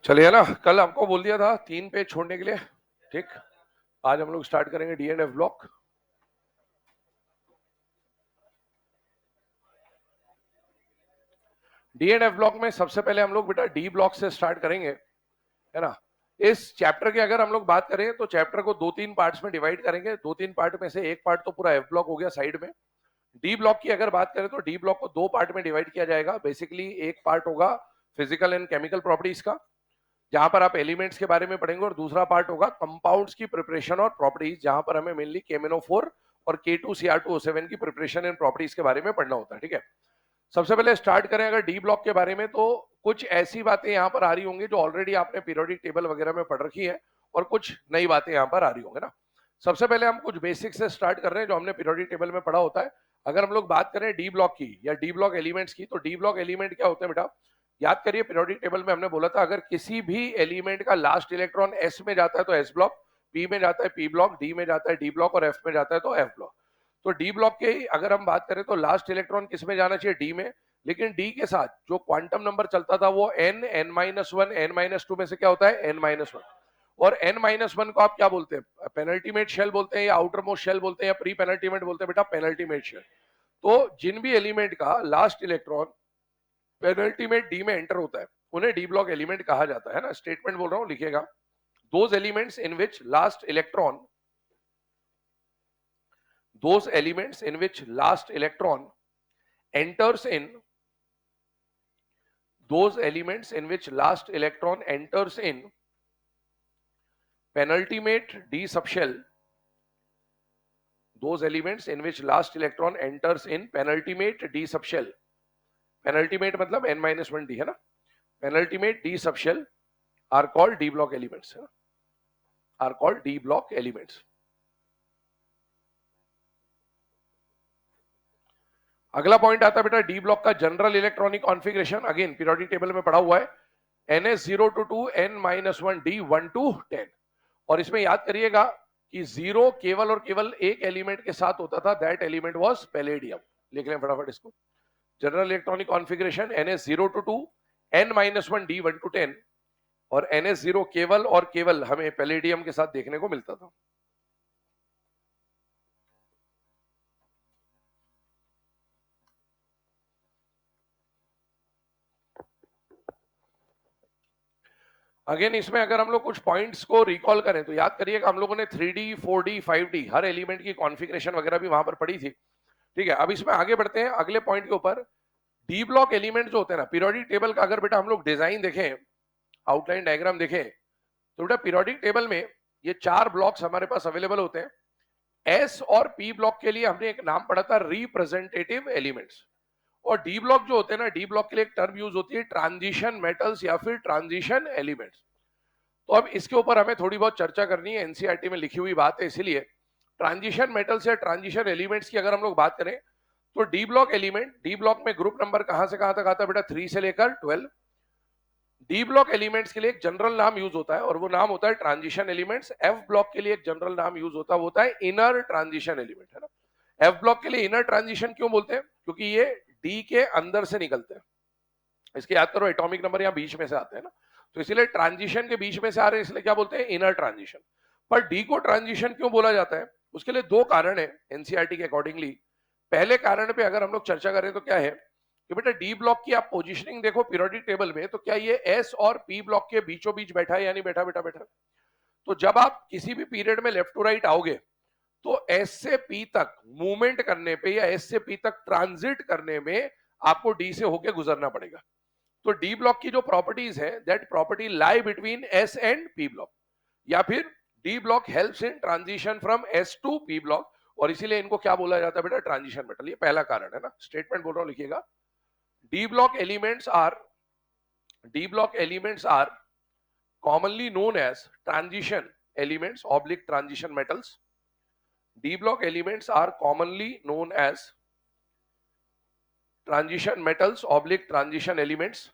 चलिए ना, कल आपको बोल दिया था 3 पेज छोड़ने के लिए। ठीक, आज हम लोग स्टार्ट करेंगे D and F block. D and F block में सबसे पहले हम लोग बेटा डी ब्लॉक से स्टार्ट करेंगे, है ना। इस चैप्टर की अगर हम लोग बात करें तो चैप्टर को 2-3 पार्ट्स में डिवाइड करेंगे। 2-3 पार्ट में से एक पार्ट तो पूरा एफ ब्लॉक हो गया साइड में। डी ब्लॉक की अगर बात करें तो डी ब्लॉक को 2 पार्ट में डिवाइड किया जाएगा। बेसिकली एक पार्ट होगा फिजिकल एंड केमिकल प्रॉपर्टीज का, जहां पर आप एलिमेंट्स के बारे में पढ़ेंगे, और दूसरा पार्ट होगा कंपाउंड्स की प्रिपरेशन और प्रॉपर्टीज, जहां पर हमें मेनली KMnO4 और K2Cr2O7 की प्रिपरेशन एंड प्रॉपर्टीज के बारे में पढ़ना होता है। ठीक है, सबसे पहले स्टार्ट करें अगर डी ब्लॉक के बारे में, तो कुछ ऐसी बातें यहाँ पर आ रही होंगी जो ऑलरेडी आपने पीरियोडिक टेबल वगैरह में पढ़ रखी है, और कुछ नई बातें यहाँ पर आ रही होंगी ना। सबसे पहले हम कुछ बेसिक से स्टार्ट कर रहे हैं जो हमने पीरियोडिक टेबल में पढ़ा होता है। अगर हम लोग बात करें डी ब्लॉक की या डी ब्लॉक एलिमेंट्स की, तो डी ब्लॉक एलिमेंट क्या होते हैं बेटा, याद करिए। पीरियोडिक टेबल में हमने बोला था अगर किसी भी एलिमेंट का लास्ट इलेक्ट्रॉन एस में जाता है तो एस ब्लॉक, पी में जाता है पी ब्लॉक, डी में जाता है डी ब्लॉक, और एफ में जाता है तो एफ ब्लॉक। तो डी ब्लॉक के अगर हम बात करें तो लास्ट इलेक्ट्रॉन किस में जाना चाहिए, डी में। लेकिन डी के साथ जो क्वांटम नंबर चलता था वो n, n-1, n-2 में से क्या होता है n-1। और n-1 को आप क्या बोलते हैं, पेनल्टीमेट शेल बोलते हैं या आउटर मोस्ट शेल बोलते हैं या प्री पेनल्टीमेट बोलते हैं बेटा, पेनल्टीमेट शेल। तो जिन भी एलिमेंट का लास्ट इलेक्ट्रॉन पेनल्टीमेट डी में एंटर होता है उन्हें डी ब्लॉक एलिमेंट कहा जाता है ना। स्टेटमेंट बोल रहा हूं, लिखिएगा। Those elements in which last electron, those elements in which last electron enters in, those elements in which last electron enters in penultimate d subshell, those elements in which last electron enters in penultimate d subshell, penultimate मतलब n-1d है ना, penultimate d subshell are called d block elements, है ना, are called d block elements। अगला point आता है बेटा D block का general electronic configuration. Again periodic table में पढ़ा हुआ है, NS0 to 2, N-1D 1 to 10। और इसमें याद करिएगा कि 0 केवल और केवल एक एलिमेंट के साथ होता था, दैट एलिमेंट वाज पैलेडियम। लिख लें फटाफट इसको। General electronic configuration NS0 to 2, N-1D 1 to 10, और NS0 केवल और केवल हमें पैलेडियम के साथ देखने को मिलता था। अगेन इसमें अगर हम लोग कुछ पॉइंट्स को रिकॉल करें तो याद करिएगा हम लोगों ने 3D 4D 5D हर एलिमेंट की कॉन्फ़िगरेशन वगैरह भी वहां पर पढ़ी थी। ठीक है, अब इसमें आगे बढ़ते हैं अगले पॉइंट के ऊपर। डी ब्लॉक एलिमेंट जो होते हैं ना, पीरियोडिक टेबल का अगर बेटा हम लोग डिजाइन देखें, आउटलाइन डायग्राम देखें, तो बेटा पीरियोडिक टेबल में ये 4 ब्लॉक्स हमारे पास अवेलेबल होते हैं। एस और पी ब्लॉक के लिए हमने एक नाम पढ़ा था रिप्रेजेंटेटिव एलिमेंट्स, और डी ब्लॉक जो होते हैं ना, डी ब्लॉक के लिए एक टर्म यूज होती है ट्रांजिशन मेटल्स या फिर ट्रांजिशन एलिमेंट्स। तो अब इसके ऊपर हमें थोड़ी बहुत चर्चा करनी है, एनसीईआरटी में लिखी हुई बात है, इसीलिए ट्रांजिशन मेटल्स या ट्रांजिशन एलिमेंट्स की अगर हम लोग बात करें तो D block element, D block में ग्रुप नंबर कहां से कहां तक आता है बेटा, 3 से लेकर 12। डी ब्लॉक एलिमेंट्स के लिए एक जनरल नाम यूज होता है और वो नाम होता है ट्रांजिशन एलिमेंट्स। एफ ब्लॉक के लिए एक जनरल नाम यूज होता है, वो होता है इनर ट्रांजिशन एलिमेंट, है ना। एफ ब्लॉक के लिए इनर ट्रांजिशन क्यों बोलते हैं, क्योंकि ये डी के अंदर से निकलते हैं। इसके याद करो एटॉमिक नंबर यहाँ बीच में से आते हैं ना, तो इसीलिए ट्रांजिशन के बीच में से आ रहे हैं, इसलिए क्या बोलते हैं, इनर ट्रांजिशन। पर डी को ट्रांजिशन क्यों बोला जाता है, उसके लिए 2 कारण है एनसीईआरटी के अकॉर्डिंगली। पहले कारण पे अगर हम लोग चर्चा करें तो क्या है कि बेटा डी ब्लॉक की आप पोजीशनिंग देखो पीरियोडिक टेबल में, तो क्या ये एस और पी ब्लॉक के बीचों बीच बैठा है या नहीं बैठा, बेटा। तो जब आप किसी भी पीरियड में लेफ्ट टू राइट आओगे तो एस से पी तक मूवमेंट करने पे या एस से पी तक ट्रांजिट करने में आपको डी से होके गुजरना पड़ेगा। तो डी ब्लॉक की जो प्रॉपर्टीज है, that property lie between S and P block, या फिर D block helps in transition from S to P block, और इसीलिए इनको क्या बोला जाता है बेटा, ट्रांजिशन मेटल। ये पहला कारण है ना, स्टेटमेंट बोल रहा हूं, लिखिएगा। D block elements are, D block elements are commonly known as transition elements oblique transition metals. D block elements are commonly known as transition metals oblique transition elements,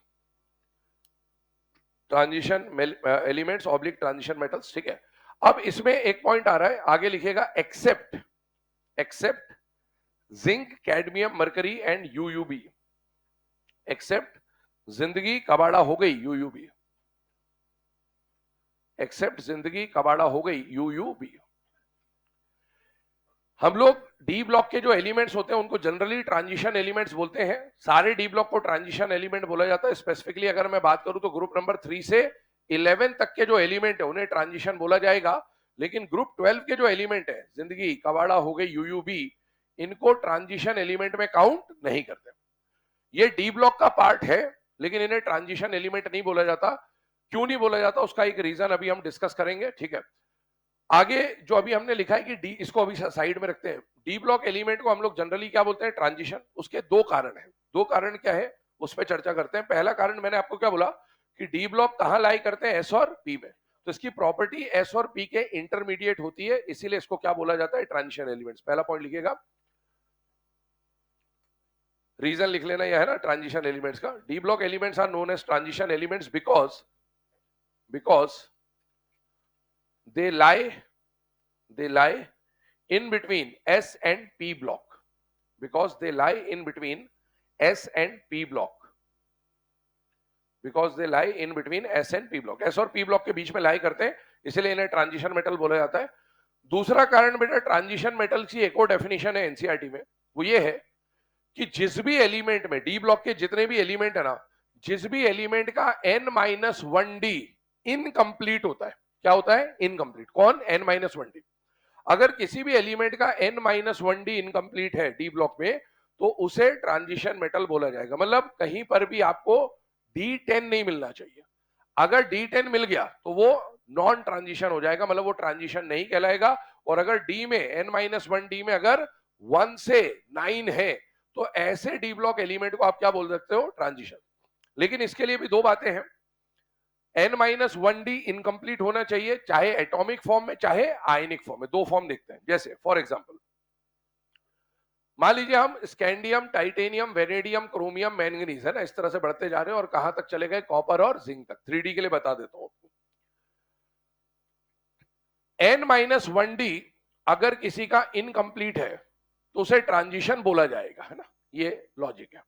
transition elements oblique transition metals। ठीक है, अब इसमें एक point आ रहा है, आगे लिखिएगा, except, except zinc cadmium mercury and Uub, except जिंदगी कबाड़ा हो गई यूयूबी। एक्सेप्ट जिंदगी कबाड़ा हो गई यूयूबी। हम लोग डी ब्लॉक के जो एलिमेंट्स होते हैं उनको जनरली ट्रांजिशन एलिमेंट्स बोलते हैं। सारे डी ब्लॉक को ट्रांजिशन एलिमेंट बोला जाता है। स्पेसिफिकली अगर मैं बात करूं तो ग्रुप नंबर 3 से 11 तक के जो एलिमेंट है उन्हें ट्रांजिशन बोला जाएगा, लेकिन ग्रुप 12 के जो एलिमेंट है जिंदगी कबाड़ा हो गई यूयूबी, इनको ट्रांजिशन एलिमेंट में काउंट नहीं करते। ये डी ब्लॉक का पार्ट है लेकिन इन्हें ट्रांजिशन एलिमेंट नहीं बोला जाता। क्यों नहीं बोला जाता उसका एक रीजन अभी हम डिस्कस करेंगे, ठीक है। आगे जो अभी हमने लिखा है कि डी, इसको अभी साइड में रखते हैं। डी ब्लॉक एलिमेंट को हम लोग जनरली क्या बोलते हैं? ट्रांजिशन। उसके दो कारण हैं। दो कारण क्या है उस पर चर्चा करते हैं। पहला कारण मैंने आपको क्या बोला कि डी ब्लॉक कहां लाई करते हैं? एस और पी में। तो इसकी प्रॉपर्टी एस और पी के इंटरमीडिएट होती है, इसीलिए इसको क्या बोला जाता है? Transition elements. पहला पॉइंट लिखिएगा, रीजन लिख लेना यह है ना ट्रांजिशन एलिमेंट्स का। D block elements are known as transition elements because they lie in between S and P block, because they lie in between S and P block, because they lie in between S and P block। S और P block के बीच में लाई करते हैं, इसलिए इन्हें transition metal बोला जाता है। दूसरा कारण बेटा, ट्रांजिशन मेटल की एक और डेफिनेशन है एनसीईआरटी में, वो ये है कि जिस भी एलिमेंट में, डी ब्लॉक के जितने भी एलिमेंट है ना, जिस भी एलिमेंट का n-1d इनकम्प्लीट होता है। क्या होता है? इनकम्प्लीट। कौन? n-1d। अगर किसी भी एलिमेंट का n-1d इनकम्प्लीट है डी ब्लॉक में, तो उसे ट्रांजिशन मेटल बोला जाएगा। मतलब कहीं पर भी आपको D10 नहीं मिलना चाहिए। अगर D10 मिल गया तो वो नॉन ट्रांजिशन हो जाएगा, मतलब वो ट्रांजिशन नहीं कहलाएगा। और अगर डी में n-1d में अगर 1 से 9 है तो ऐसे डी ब्लॉक एलिमेंट को आप क्या बोल सकते हो? ट्रांजिशन। लेकिन इसके लिए भी दो बातें हैं। n-1d इनकम्प्लीट होना चाहिए, चाहे एटॉमिक फॉर्म में चाहे आयनिक फॉर्म में। दो फॉर्म देखते हैं। जैसे फॉर एग्जांपल मान लीजिए हम scandium, titanium, vanadium, chromium, manganese, है ना, इस तरह से बढ़ते जा रहे हैं और कहां तक चले गए? कॉपर और जिंक तक। 3D के लिए बता देता हूं। n-1d अगर किसी का इनकम्प्लीट है तो उसे ट्रांजिशन बोला जाएगा, है ना, ये लॉजिक है।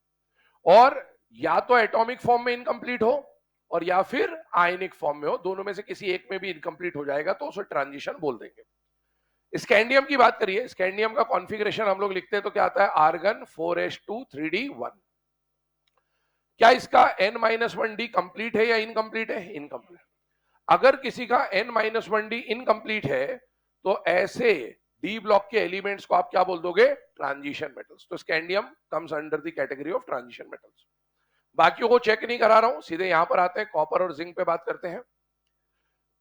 और या तो एटॉमिक फॉर्म में इनकम्प्लीट हो और या फिर आयनिक फॉर्म में हो, दोनों में से किसी एक में भी इनकम्प्लीट हो जाएगा तो उसे ट्रांजिशन बोल देंगे। स्कैंडियम की बात करिए। स्कैंडियम का कॉन्फ़िगरेशन हम लोग लिखते हैं तो क्या आता है? Argon 4s2 3d1। क्या इसका n-1d कंप्लीट है या इनकम्प्लीट है? इनकम्प्लीट। अगर किसी का n-1d इनकम्प्लीट है तो ऐसे डी ब्लॉक के एलिमेंट्स को आप क्या बोल दोगे? Transition metals. तो scandium comes under the category of transition metals. बाकियों को चेक नहीं करा रहा हूं, सीधे यहां पर आते हैं, कॉपर और जिंक पे बात करते हैं।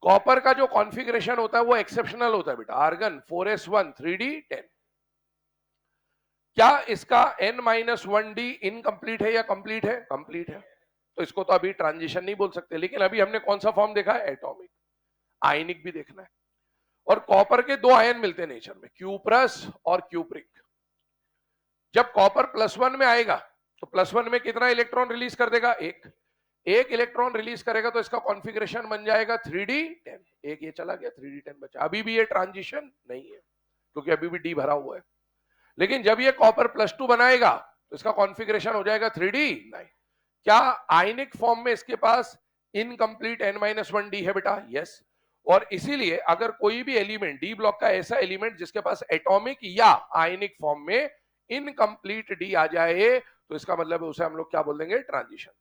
कॉपर का जो कॉन्फ़िगरेशन होता है वो एक्सेप्शनल होता है बेटा। Argon 4s1 3d10। क्या इसका n-1d इनकम्प्लीट है या कंप्लीट है? कंप्लीट है। तो इसको तो अभी ट्रांजिशन नहीं बोल सकते। लेकिन अभी हमने कौन सा फॉर्म देखा है? एटॉमिक। आयनिक भी देखना है। और कॉपर के दो आयन मिलते हैं नेचर में, क्यूप्रस और क्यूप्रिक। जब कॉपर +1 में आएगा तो +1 में कितना इलेक्ट्रॉन रिलीज कर देगा? एक इलेक्ट्रॉन रिलीज करेगा तो इसका कॉन्फ़िगरेशन बन जाएगा 3d10। एक ये चला गया, 3d10 बचा। अभी भी ये ट्रांजिशन नहीं है क्योंकि अभी भी डी भरा हुआ है। लेकिन जब ये कॉपर +2 बनाएगा तो इसका कॉन्फ़िगरेशन हो जाएगा 3d9। क्या आयनिक फॉर्म में इसके पास इनकम्प्लीट n-1d है बेटा? यस। और इसीलिए अगर कोई भी एलिमेंट, डी ब्लॉक का ऐसा एलिमेंट जिसके पास एटॉमिक या आयनिक फॉर्म में इनकम्प्लीट डी आ जाए तो इसका मतलब है उसे हम लोग क्या बोल देंगे? ट्रांजिशन।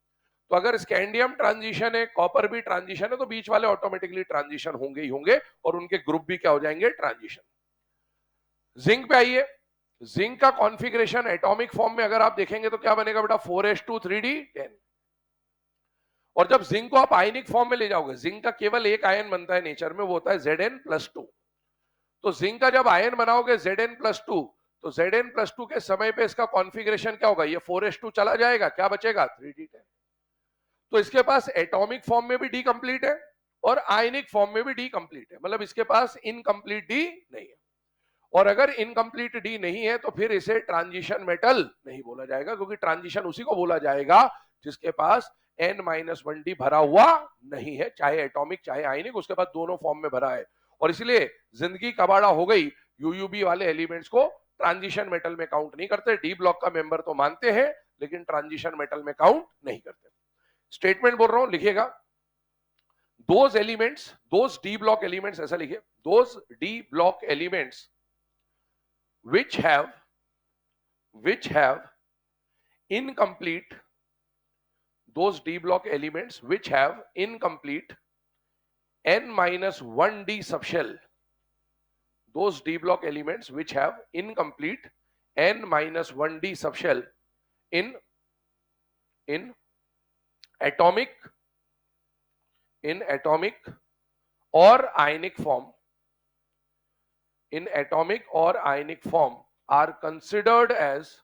तो अगर स्कैंडियम ट्रांजिशन है, कॉपर भी ट्रांजिशन है, तो बीच वाले ऑटोमेटिकली ट्रांजिशन होंगे ही होंगे और उनके ग्रुप भी क्या हो जाएंगे? ट्रांजिशन। जिंक पे आइए। जिंक का कॉन्फ़िगरेशन एटॉमिक फॉर्म में अगर आप देखेंगे तो क्या बनेगा बेटा? 4s2 3d10। और जब जिंक को आप आयनिक फॉर्म में ले जाओगे, जिंक का केवल एक आयन बनता है नेचर में, वो होता है Zn+2। तो जिंक का जब आयन बनाओगे Zn+2, तो Zn+2 के समय पे इसका कॉन्फ़िगरेशन क्या होगा? ये 4s2 चला जाएगा, क्या बचेगा? 3d10। तो इसके पास एटॉमिक फॉर्म में भी डी कंप्लीट है और आयनिक फॉर्म में भी डी कंप्लीट है, मतलब इसके पास इनकम्प्लीट डी नहीं है। और अगर इनकम्प्लीट डी नहीं है तो फिर इसे ट्रांजिशन मेटल नहीं बोला जाएगा, क्योंकि ट्रांजिशन उसी को बोला जाएगा जिसके पास n-1d भरा हुआ नहीं है, चाहे एटॉमिक चाहे आयनिक, उसके पास दोनों फॉर्म में भरा है। और इसलिए जिंदगी कबाड़ा हो गई यूयूबी वाले एलिमेंट्स को ट्रांजिशन मेटल में काउंट नहीं करते। डी ब्लॉक का मेंबर तो मानते हैं लेकिन ट्रांजिशन मेटल में काउंट नहीं करते। स्टेटमेंट बोल रहा हूं, लिखिएगा। those D block elements, ऐसा लिखिए, those D block elements which have incomplete, those D block elements which have incomplete n minus 1D subshell, those D block elements which have incomplete n minus 1D subshell in atomic or ionic form, in atomic or ionic form are considered as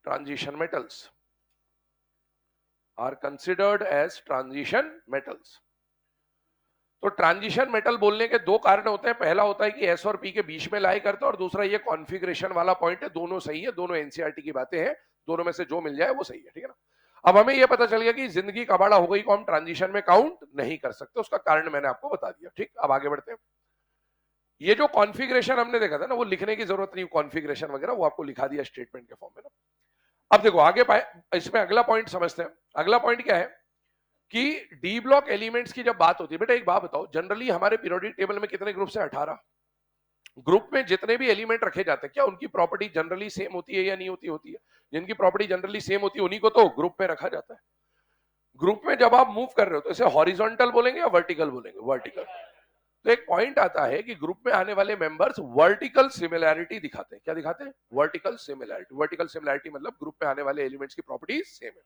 transition metals, are considered as transition metals. तो transition metal बोलने के दो कारण होते हैं, पहला होता है कि एस और पी के बीच में लाई करता है, और दूसरा ये कॉन्फ़िगरेशन वाला पॉइंट है। दोनों सही है, दोनों एनसीईआरटी की बातें हैं, दोनों में से जो मिल जाए वो सही है, ठीक है ना। अब हमें यह पता चल गया कि जिंदगी कबाड़ा हो गई को हम ट्रांजिशन में काउंट नहीं कर सकते, उसका कारण मैंने आपको बता दिया, ठीक। अब आगे बढ़ते हैं। ये जो कॉन्फ़िगरेशन हमने देखा था ना, वो लिखने की जरूरत नहीं, कॉन्फ़िगरेशन वगैरह वो आपको लिखा दिया स्टेटमेंट के फॉर्म में ना। अब देखो आगे इसमें अगला पॉइंट समझते हैं। अगला पॉइंट क्या है कि डी ब्लॉक एलिमेंट्स की जब बात होती है, बेटा एक बात बताओ, जनरली हमारे पीरियोडिक टेबल में कितने ग्रुप्स हैं? 18। ग्रुप में जितने भी एलिमेंट रखे जाते हैं, क्या उनकी प्रॉपर्टी जनरली सेम होती है या नहीं होती? होती है। जिनकी प्रॉपर्टी जनरली सेम होती है उन्हीं को तो ग्रुप में रखा जाता है। ग्रुप में जब आप मूव कर रहे हो तो इसे हॉरिजॉन्टल बोलेंगे या वर्टिकल बोलेंगे? वर्टिकल। तो एक पॉइंट आता है कि ग्रुप में आने वाले मेंबर्स वर्टिकल सिमिलैरिटी दिखाते हैं। क्या दिखाते हैं? Vertical similarity. वर्टिकल सिमिलैरिटी मतलब ग्रुप में आने वाले एलिमेंट्स की प्रॉपर्टी सेम है।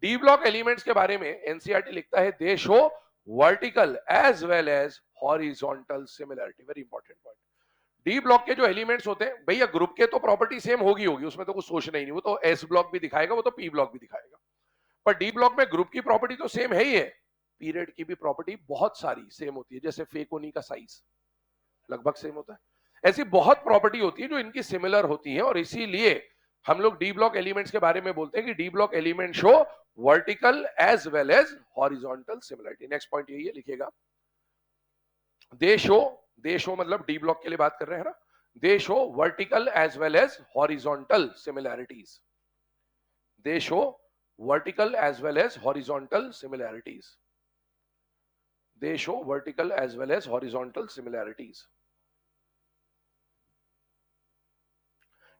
डी ब्लॉक एलिमेंट्स के बारे में एनसीईआरटी लिखता है they show vertical as well as horizontal similarity. Very important point. D block के जो एलिमेंट्स होते हैं, भैया ग्रुप के तो प्रॉपर्टी सेम होगी, उसमें तो कुछ सोचना ही नहीं, वो तो एस ब्लॉक भी दिखाएगा, वो तो पी ब्लॉक भी दिखाएगा। पर डी ब्लॉक में ग्रुप की प्रॉपर्टी तो सेम है ही है, पीरियड की भी प्रॉपर्टी बहुत सारी सेम होती है। जैसे फेकोनी का साइज लगभग सेम होता है। ऐसी बहुत प्रॉपर्टी होती है जो इनकी सिमिलर होती है, और इसीलिए हम लोग डी ब्लॉक एलिमेंट्स के बारे में बोलते हैं कि D block element show vertical as well as horizontal similarity. Next point यही है, लिखिएगा। दे शो मतलब डी ब्लॉक के लिए बात कर रहे हैं ना। They show vertical as well as horizontal similarities. They show vertical as well as horizontal similarities. They show vertical as well as horizontal similarities.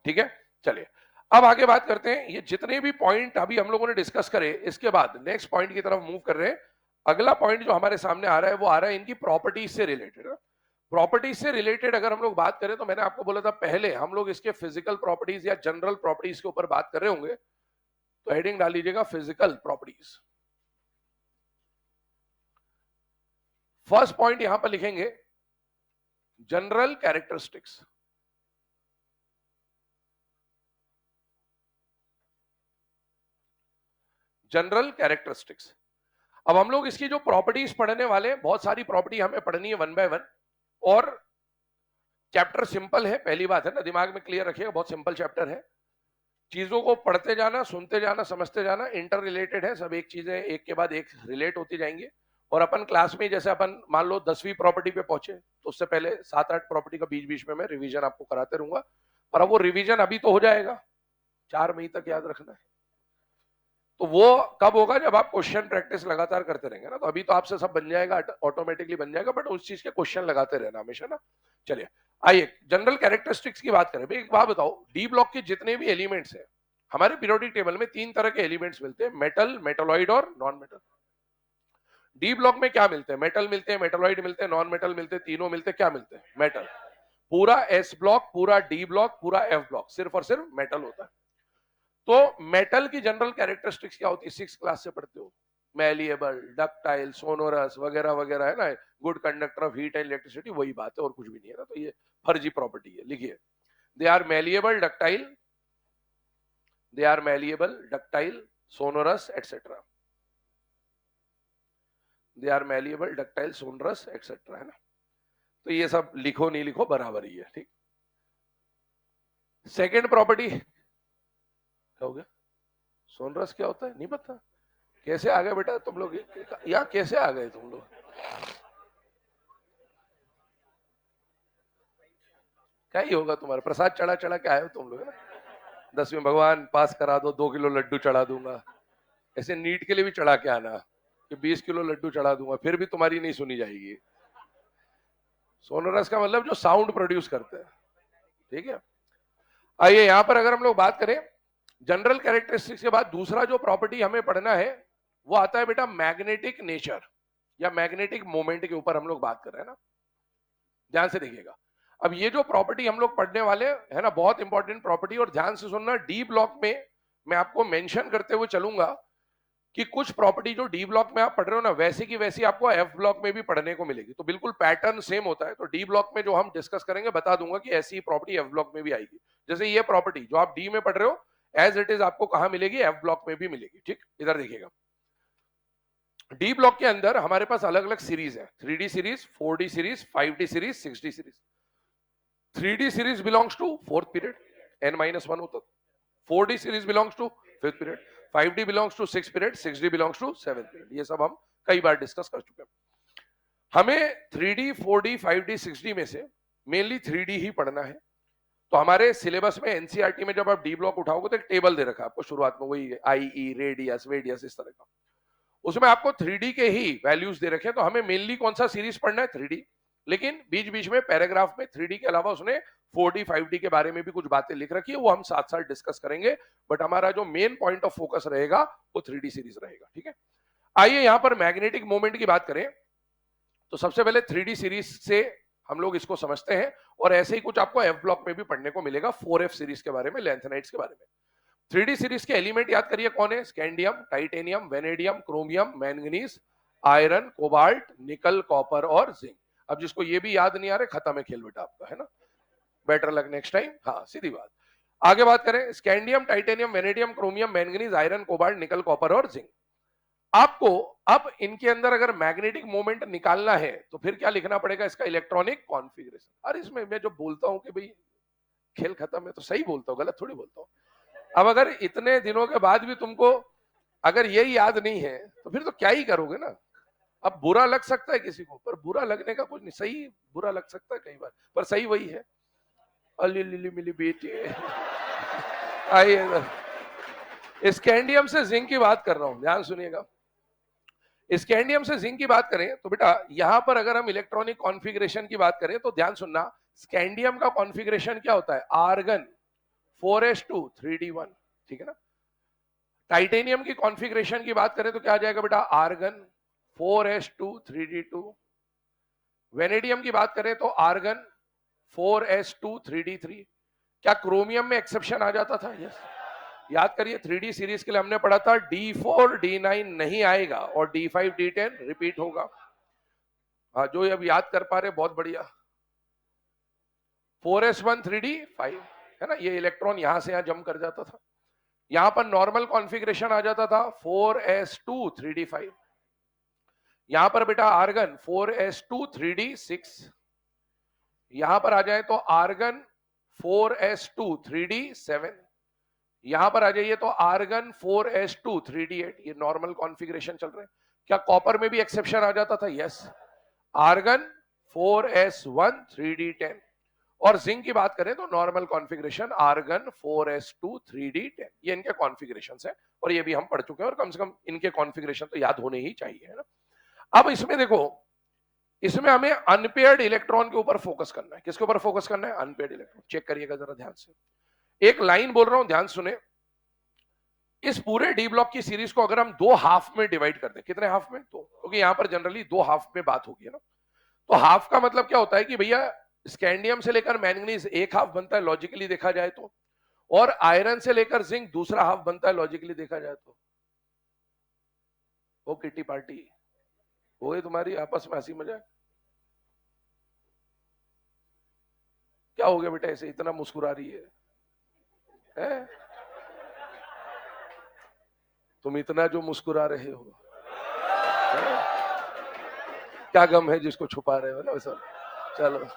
ठीक है, चलिए अब आगे बात करते हैं। ये जितने भी पॉइंट अभी हम लोगों ने डिस्कस करे, इसके बाद नेक्स्ट पॉइंट की तरफ मूव कर रहे हैं। अगला पॉइंट जो हमारे सामने आ रहा है वो आ रहा है इनकी प्रॉपर्टीज से रिलेटेड। प्रॉपर्टीज से रिलेटेड अगर हम लोग बात करें तो मैंने आपको बोला था पहले हम लोग इसके फिजिकल प्रॉपर्टीज या जनरल प्रॉपर्टीज के ऊपर बात कर रहे होंगे, तो हेडिंग डाल लीजिएगा फिजिकल प्रॉपर्टीज। फर्स्ट पॉइंट यहां पर लिखेंगे जनरल कैरेक्टरिस्टिक्स। General characteristics. अब हम लोग इसकी जो प्रॉपर्टीज पढ़ने वाले हैं, बहुत सारी प्रॉपर्टी हमें पढ़नी है वन बाय वन, और चैप्टर सिंपल है, पहली बात है ना, दिमाग में क्लियर रखिएगा, बहुत सिंपल चैप्टर है। चीजों को पढ़ते जाना, सुनते जाना, समझते जाना, इंटर रिलेटेड है, सब एक चीजें एक के बाद एक रिलेट होती जाएंगी। और अपन क्लास में जैसे अपन मान लो 10वीं प्रॉपर्टी पे पहुंचे, तो उससे पहले 7-8 प्रॉपर्टी का बीच बीच में मैं रिवीजन आपको कराते रहूंगा। पर अब वो रिवीजन अभी तो हो जाएगा, 4 मई तक याद रखना है। तो वो कब होगा? जब आप क्वेश्चन प्रैक्टिस लगातार करते रहेंगे ना। तो अभी तो आपसे सब बन जाएगा, ऑटोमेटिकली बन जाएगा, बट उस चीज के क्वेश्चन लगाते रहना हमेशा ना। चलिए आइए जनरल कैरेक्टरिस्टिक्स की बात करें। एक बात बताओ, डी ब्लॉक के जितने भी एलिमेंट्स हैं, हमारे पीरियोडिक टेबल में 3 तरह के एलिमेंट्स मिलते हैं, मेटल, मेटलॉइड और नॉन मेटल। डी ब्लॉक में क्या मिलते हैं? मेटल मिलते हैं, मेटलॉइड मिलते हैं, नॉन मेटल मिलते हैं, तीनों मिलते हैं। क्या मिलते हैं? मेटल। पूरा एस ब्लॉक, पूरा डी ब्लॉक, पूरा एफ ब्लॉक सिर्फ और सिर्फ मेटल होता है। तो मेटल की जनरल कैरेक्टरिस्टिक्स क्या होती है? 6 क्लास से पढ़ते हो, मैलिएबल, डक्टाइल, सोनोरस वगैरह वगैरह है ना, good conductor of heat and electricity, वही बात है और कुछ भी नहीं है ना। तो ये फर्जी प्रॉपर्टी है, लिखिए। They are malleable, ductile, they are malleable, ductile, sonorous etcetera. They are malleable, ductile, sonorous etcetera, है ना। तो ये सब लिखो नहीं लिखो बराबर ही है, ठीक। सेकेंड प्रॉपर्टी क्या हो गया? सोनरस क्या होता है? नहीं पता? कैसे आ गए बेटा तुम लोग यहाँ? कैसे आ गए तुम लोग? क्या ही होगा तुम्हारा? प्रसाद चढ़ा चढ़ा के आए हो तुम लोग, है ना। 10वीं भगवान पास करा दो, 2 किलो लड्डू चढ़ा दूंगा। ऐसे नीट के लिए भी चढ़ा के आना कि 20 किलो लड्डू चढ़ा दूंगा, फिर भी तुम्हारी नहीं सुनी जाएगी। सोनोरस का मतलब जो साउंड प्रोड्यूस करते हैं, ठीक है। आइए यहां पर अगर हम लोग बात करें जनरल कैरेक्टरिस्टिक्स के बाद दूसरा जो प्रॉपर्टी हमें पढ़ना है वो आता है बेटा मैग्नेटिक नेचर या मैग्नेटिक मोमेंट के ऊपर हम लोग बात कर रहे हैं ना, ध्यान से देखिएगा। अब ये जो प्रॉपर्टी हम लोग पढ़ने वाले है ना, बहुत इंपॉर्टेंट प्रॉपर्टी, और ध्यान से सुनना, डी ब्लॉक में मैं आपको मेंशन करते हुए चलूंगा कि कुछ प्रॉपर्टी जो डी ब्लॉक में आप पढ़ रहे हो ना वैसी की वैसी आपको एफ ब्लॉक में भी पढ़ने को मिलेगी, तो बिल्कुल पैटर्न सेम होता है। तो डी ब्लॉक में जो हम डिस्कस करेंगे बता दूंगा कि ऐसी प्रॉपर्टी एफ ब्लॉक में भी आएगी। जैसे ये प्रॉपर्टी जो आप डी में पढ़ रहे हो एज इट इज आपको कहां मिलेगी, एफ ब्लॉक में भी मिलेगी। ठीक, इधर देखिएगा, डी ब्लॉक के अंदर हमारे पास अलग अलग सीरीज है, 3D series, 4D series, 5D series, 6D series. 3D series belongs to fourth period, n-1 होता है। 4D series belongs to fifth period, 5D belongs to six period, 6D belongs to seventh period. ये सब हम कई बार discuss कर चुके हैं। हमें 3D, 4D, 5D, 6D में से मेनली 3D ही पढ़ना है। तो हमारे सिलेबस में एनसीईआरटी में जब आप डी ब्लॉक उठाओगे तो एक टेबल दे रखा है आपको शुरुआत में, वही आईई, रेडियस, वेडियस, इस तरह का। उसमें आपको 3D के ही वैल्यूज दे रखे हैं। तो हमें मेनली कौन सा सीरीज पढ़ना है, 3D। लेकिन बीच बीच में पैराग्राफ में 3D के अलावा उसने 4D, 5D के बारे में भी कुछ बातें लिख रखी है, वो हम साथ साथ डिस्कस करेंगे। बट हमारा जो मेन पॉइंट ऑफ फोकस रहेगा वो 3D सीरीज रहेगा। ठीक है, आइए यहां पर मैग्नेटिक मोमेंट की बात करें तो सबसे पहले 3D सीरीज से हम लोग इसको समझते हैं, और ऐसे ही कुछ आपको एफ ब्लॉक में भी पढ़ने को मिलेगा 4F सीरीज के बारे में, लेंथेनाइट्स के बारे में। 3D सीरीज के एलिमेंट याद करिए कौन है, scandium, titanium, vanadium, chromium, manganese, iron, cobalt, निकल, कॉपर और जिंक। अब जिसको ये भी याद नहीं आ रहा, खत्म है खेल बेटा आपका, है ना, बेटर लक नेक्स्ट टाइम। हाँ, सीधी बात। आगे बात करें, scandium, titanium, vanadium, chromium, manganese, iron, cobalt, निकल, कॉपर और जिंक। आपको अब इनके अंदर अगर मैग्नेटिक मोमेंट निकालना है तो फिर क्या लिखना पड़ेगा, इसका इलेक्ट्रॉनिक कॉन्फ़िगरेशन। अरे इसमें मैं जो बोलता हूं कि भाई खेल खत्म है तो सही बोलता हूं, गलत थोड़ी बोलता हूं। अब अगर इतने दिनों के बाद भी तुमको अगर यही याद नहीं है तो फिर तो क्या ही करोगे ना। अब बुरा लग सकता है किसी को, पर बुरा लगने का कुछ नहीं, सही बुरा लग सकता है कई बार, पर सही वही है। अली लिली मिली बेटी आइए, स्कैंडियम से जिंक की बात कर रहा हूं, ध्यान सुनिएगा। स्कैंडियम से जिंक की बात करें तो बेटा यहां पर अगर हम इलेक्ट्रॉनिक कॉन्फ़िगरेशन की बात करें तो ध्यान सुनना, स्कैंडियम का कॉन्फ़िगरेशन क्या होता है, आर्गन 4s2 3d1, ठीक है ना। टाइटेनियम की कॉन्फ़िगरेशन की बात करें तो क्या आ जाएगा बेटा, आर्गन 4s2 3d2। वेनेडियम की बात करें तो आर्गन 4s2 3d3। क्या क्रोमियम में एक्सेप्शन आ जाता था, यस। याद करिए 3D सीरीज के लिए हमने पढ़ा था D4 D9 नहीं आएगा और D5 D10 रिपीट होगा। हाँ, जो अब याद कर पा रहे बहुत बढ़िया। 4s1 3d5 है ना, ये इलेक्ट्रॉन यहां से यहां जम कर जाता था। यहां पर नॉर्मल कॉन्फ़िगरेशन आ जाता था 4s2 3d5। यहां पर बेटा आर्गन 4s2 3d6। यहां पर आ जाए तो आर्गन 4s2 3d7। यहां पर आ जाइए तो आर्गन 4s2 3d8। ये नॉर्मल कॉन्फ़िगरेशन चल रहे हैं। क्या कॉपर में भी एक्सेप्शन आ जाता था, यस, आर्गन 4s1 3d10। और जिंक की बात करें तो normal configuration argon 4s2 3d10। ये इनके कॉन्फ़िगरेशंस है और ये भी हम पढ़ चुके हैं, और कम से कम इनके कॉन्फ़िगरेशन तो याद होने ही चाहिए, है ना। अब इसमें देखो, इसमें हमें अनपेयर्ड इलेक्ट्रॉन के ऊपर फोकस करना है। किसके ऊपर फोकस करना है, अनपेयर्ड इलेक्ट्रॉन। चेक करिएगा जरा ध्यान से, एक लाइन बोल रहा हूं, ध्यान सुने। इस पूरे डी ब्लॉक की सीरीज को अगर हम दो हाफ में डिवाइड कर दें, कितने हाफ में, तो क्योंकि यहां पर जनरली दो हाफ में बात होगी, है ना। तो हाफ का मतलब क्या होता है कि भैया स्कैंडियम से लेकर मैंगनीज एक हाफ बनता है लॉजिकली देखा जाए तो, और आयरन से लेकर जिंक दूसरा हाफ बनता है लॉजिकली देखा जाए तो। वो किटी पार्टी वो है तुम्हारी आपस में हंसी मजाक, क्या हो गया बेटा, ऐसे इतना मुस्कुरा रही है? तुम इतना जो मुस्कुरा रहे हो, है? क्या गम है जिसको छुपा रहे हो ना सर। चलो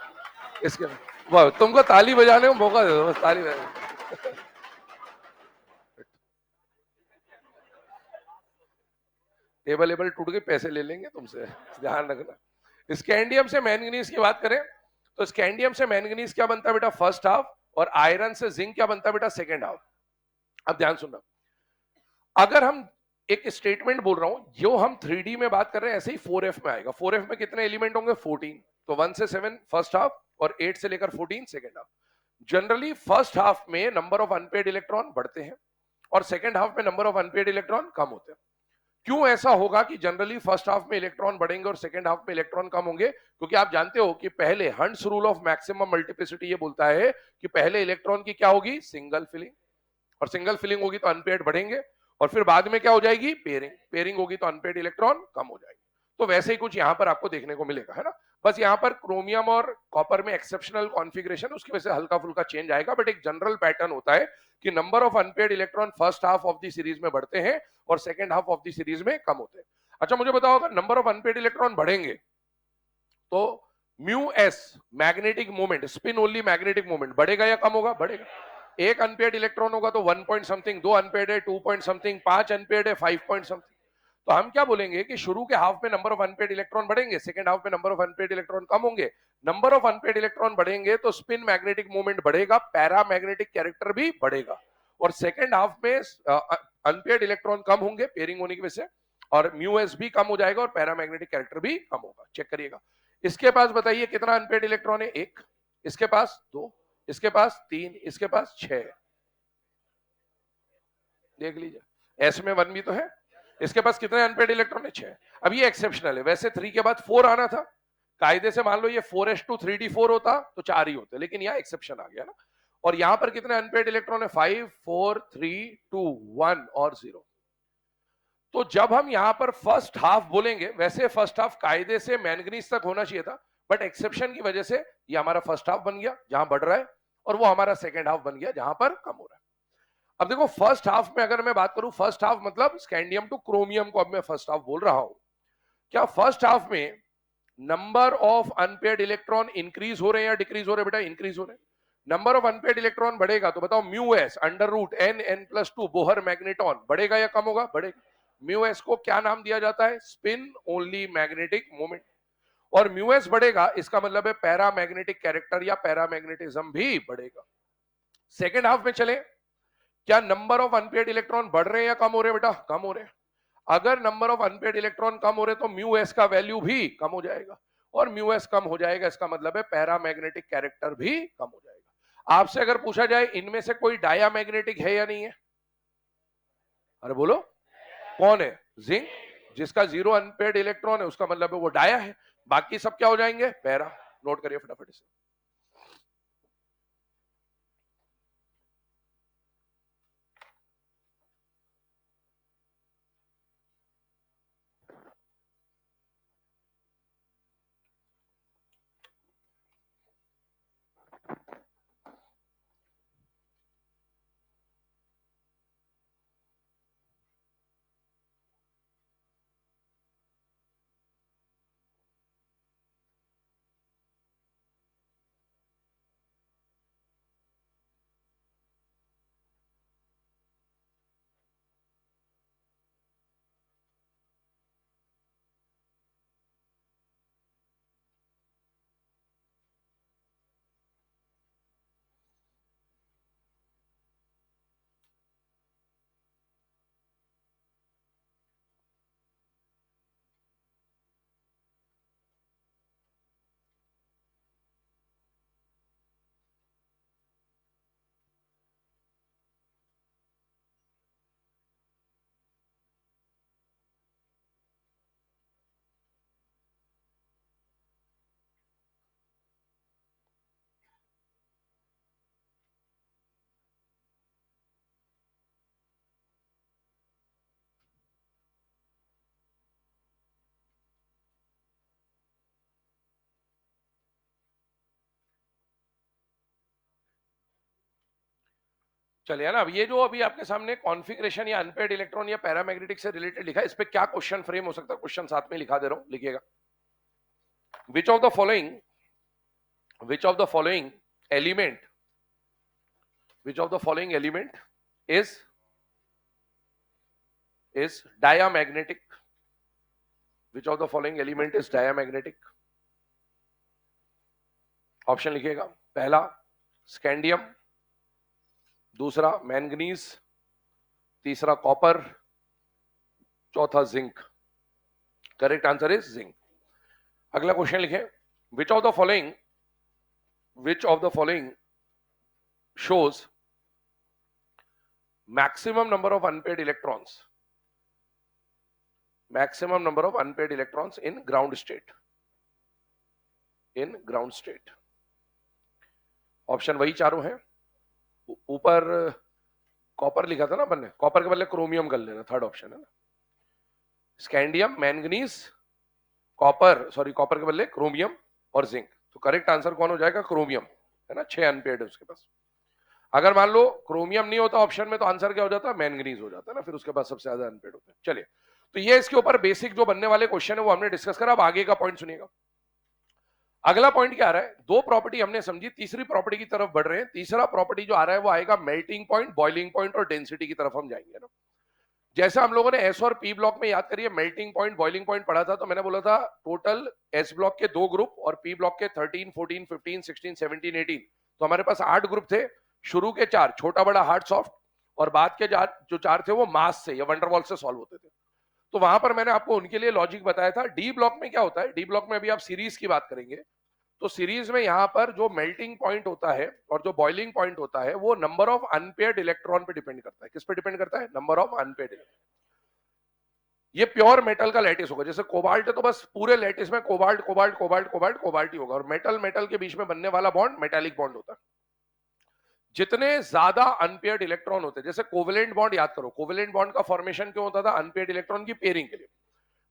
इसके वाह, तुमको ताली बजाने को मौका दे दो, बस ताली बजाने। टेबल एबल टूट के पैसे ले लेंगे तुमसे, ध्यान रखना। स्कैंडियम से मैंगनीज की बात करें तो स्कैंडियम से मैंगनीज क्या बनता है बेटा, फर्स्ट हाफ, और आयरन से जिंक क्या बनता है बेटा, सेकेंड हाफ। अब ध्यान सुनना, अगर हम एक स्टेटमेंट बोल रहा हूं, जो हम 3D में बात कर रहे हैं ऐसे ही 4F में आएगा। 4F में कितने एलिमेंट होंगे? 14। तो 1 से 7 फर्स्ट हाफ और 8 से लेकर 14 second half. Generally first half में नंबर ऑफ अनपेड इलेक्ट्रॉन बढ़ते हैं और सेकेंड हाफ में नंबर ऑफ अनपेड इलेक्ट्रॉन कम होते हैं। क्यों ऐसा होगा कि जनरली फर्स्ट हाफ में इलेक्ट्रॉन बढ़ेंगे और सेकेंड हाफ में इलेक्ट्रॉन कम होंगे? क्योंकि आप जानते हो कि पहले hunts rule of maximum multiplicity ये बोलता है कि पहले इलेक्ट्रॉन की क्या होगी? सिंगल फिलिंग, और सिंगल फिलिंग होगी तो अनपेड बढ़ेंगे और फिर बाद में क्या हो जाएगी? पेयरिंग। पेयरिंग होगी तो अनपेड इलेक्ट्रॉन कम हो जाएंगे। तो वैसे ही कुछ यहां पर आपको देखने को मिलेगा, है ना। बस यहां पर क्रोमियम और कॉपर में एक्सेप्शनल कॉन्फ़िगरेशन, उसकी वजह से हल्का फुल्का चेंज आएगा, बट एक जनरल पैटर्न होता है कि number of unpaired electron first half of the series में बढ़ते हैं और second half of the series में कम होते हैं। अच्छा मुझे बताओ, अगर नंबर ऑफ अनपेड इलेक्ट्रॉन बढ़ेंगे तो mu S magnetic moment, spin only magnetic moment बढ़ेगा या कम होगा? बढ़ेगा। एक अनपेड इलेक्ट्रॉन होगा तो 1 पॉइंट समथिंग, 2 अनपेड है 2 पॉइंट समथिंग, 5 अनपेड है 5 पॉइंट समथिंग। तो हम क्या बोलेंगे कि शुरू के हाफ में नंबर ऑफ अनपेड इलेक्ट्रॉन बढ़ेंगे, सेकंड हाफ में नंबर ऑफ अनपेड इलेक्ट्रॉन कम होंगे। नंबर ऑफ अनपेड इलेक्ट्रॉन बढ़ेंगे तो स्पिन मैग्नेटिक मोमेंट बढ़ेगा, पैरा मैग्नेटिक कैरेक्टर भी बढ़ेगा। और सेकंड हाफ में अनपेड इलेक्ट्रॉन कम होंगे पेयरिंग होने की वजह से, और म्यू एस भी कम हो जाएगा और पैरा मैग्नेटिक कैरेक्टर भी कम होगा। चेक करिएगा। इसके पास बताइए कितना अनपेड इलेक्ट्रॉन है? एक। इसके पास 2, इसके पास 3, इसके पास 6। देख लीजिए, एस में 1 भी तो है। इसके पास कितने अनपेड इलेक्ट्रॉन है? 6। अब ये एक्सेप्शनल है, वैसे 3 के बाद 4 आना था। कायदे से मान लो ये 4s2 3d4 होता तो 4 ही होते, लेकिन यहाँ एक्सेप्शन आ गया ना। और यहां पर कितने अनपेड इलेक्ट्रॉन है? 5 4 3 2 1 और 0। तो जब हम यहां पर फर्स्ट हाफ बोलेंगे, वैसे फर्स्ट हाफ कायदे से मैंगनीज तक होना चाहिए था, बट एक्सेप्शन की वजह से ये हमारा फर्स्ट हाफ बन गया जहां बढ़ रहा है, और वो हमारा सेकेंड हाफ बन गया जहां पर कम हो रहा है। अब देखो, फर्स्ट हाफ में अगर मैं बात करूं, फर्स्ट हाफ मतलब स्कैंडियम टू क्रोमियम को अब मैं फर्स्ट हाफ बोल रहा हूं। क्या फर्स्ट हाफ में number of unpaired electron increase हो रहे हैं या डिक्रीज हो रहे हैं? बेटा इंक्रीज हो रहे हैं। नंबर ऑफ अनपेड इलेक्ट्रॉन बढ़ेगा तो बताओ mu S under root N N plus 2 Bohr magneton बढ़ेगा या कम होगा? बढ़ेगा। म्यू एस को क्या नाम दिया जाता है? Spin only magnetic moment. और म्यू एस बढ़ेगा इसका मतलब है पैरा मैग्नेटिक कैरेक्टर या पैरा मैग्नेटिज्म भी बढ़ेगा। सेकेंड हाफ में चले, क्या नंबर ऑफ अनपेड इलेक्ट्रॉन बढ़ रहे हैं या कम हो रहे हैं? बेटा कम हो रहे हैं। अगर नंबर ऑफ अनपेड इलेक्ट्रॉन कम हो रहे तो म्यू एस का वैल्यू भी कम हो जाएगा, और म्यू एस कम हो जाएगा इसका मतलब है पैरा मैग्नेटिक कैरेक्टर भी कम हो जाएगा। आपसे अगर पूछा जाए इनमें से कोई डाया मैग्नेटिक है या नहीं है? अरे बोलो, कौन है? जिंक। जिसका 0 अनपेड इलेक्ट्रॉन है उसका मतलब है वो डाया है, बाकी सब क्या हो जाएंगे? पैरा। नोट करिए फटाफट से। चलिए ना, अब ये जो अभी आपके सामने कॉन्फ़िगरेशन या अनपेड इलेक्ट्रॉन या पैरामैग्नेटिक से रिलेटेड लिखा है, इस पे क्या क्वेश्चन फ्रेम हो सकता है? क्वेश्चन साथ में लिखा दे रहा हूं, लिखिएगा। विच of the following, which of the following element, which of the following element is diamagnetic? Which of the following element is diamagnetic? Option लिखिएगा। पहला स्कैंडियम, दूसरा मैंगनीज, तीसरा कॉपर, चौथा zinc, correct answer is zinc. अगला question लिखें, विच of the following shows maximum number of unpaired electrons in ground state, option वही चारों हैं। ऊपर कॉपर लिखा था ना अपन ने, कॉपर के बदले क्रोमियम कर लेना, थर्ड ऑप्शन है ना, स्कैंडियम, मैंगनीज, कॉपर के बदले क्रोमियम और जिंक। तो करेक्ट आंसर कौन हो जाएगा? क्रोमियम, है ना, 6 अनपेयर्ड है उसके पास। अगर मान लो क्रोमियम नहीं होता ऑप्शन में तो आंसर क्या हो जाता? मैंगनीज हो जाता है ना, फिर उसके बाद सबसे ज्यादा अनपेयर्ड होते हैं। चलिए, तो ये इसके ऊपर बेसिक जो बनने वाले क्वेश्चन है वो हमने डिस्कस करा। अब आगे का पॉइंट सुनिएगा। अगला पॉइंट क्या आ रहा है? दो प्रॉपर्टी हमने समझी, तीसरी प्रॉपर्टी की तरफ बढ़ रहे हैं। तीसरा प्रॉपर्टी जो आ रहा है वो आएगा मेल्टिंग पॉइंट, बॉइलिंग पॉइंट और डेंसिटी की तरफ हम जाएंगे ना। जैसा हम लोगों ने एस और पी ब्लॉक में, याद करिए, मेल्टिंग पॉइंट, बॉइलिंग पॉइंट पढ़ा था, तो मैंने बोला था टोटल एस ब्लॉक के 2 ग्रुप और पी ब्लॉक के 13, 14, 15, 16, 17, 18, तो हमारे पास 8 ग्रुप थे। शुरू के 4 छोटा बड़ा हार्ड सॉफ्ट, और बाद के जो 4 थे वो मास से या वंडरवॉल से सॉल्व होते थे। तो वहां पर मैंने आपको उनके लिए लॉजिक बताया था। डी ब्लॉक में क्या होता है? डी ब्लॉक में अभी आप सीरीज की बात करेंगे, तो सीरीज में यहां पर जो मेल्टिंग पॉइंट होता है और जो बॉइलिंग पॉइंट होता है वो नंबर ऑफ अनपेयर्ड इलेक्ट्रॉन पे डिपेंड करता है। किस पे डिपेंड करता है? Number of unpaired electron. ये प्योर मेटल का लैटिस होगा। जैसे कोबाल्ट है तो बस पूरे लैटिस में cobalt cobalt cobalt cobalt cobalt ही होगा, और मेटल मेटल के बीच में बनने वाला बॉन्ड मेटालिक बॉन्ड होता है। जितने ज्यादा अनपेयर्ड इलेक्ट्रॉन होते हैं, जैसे कोवेलेंट बॉन्ड याद करो, कोवेलेंट बॉन्ड का फॉर्मेशन क्यों होता था? अनपेयर्ड इलेक्ट्रॉन की पेयरिंग के लिए।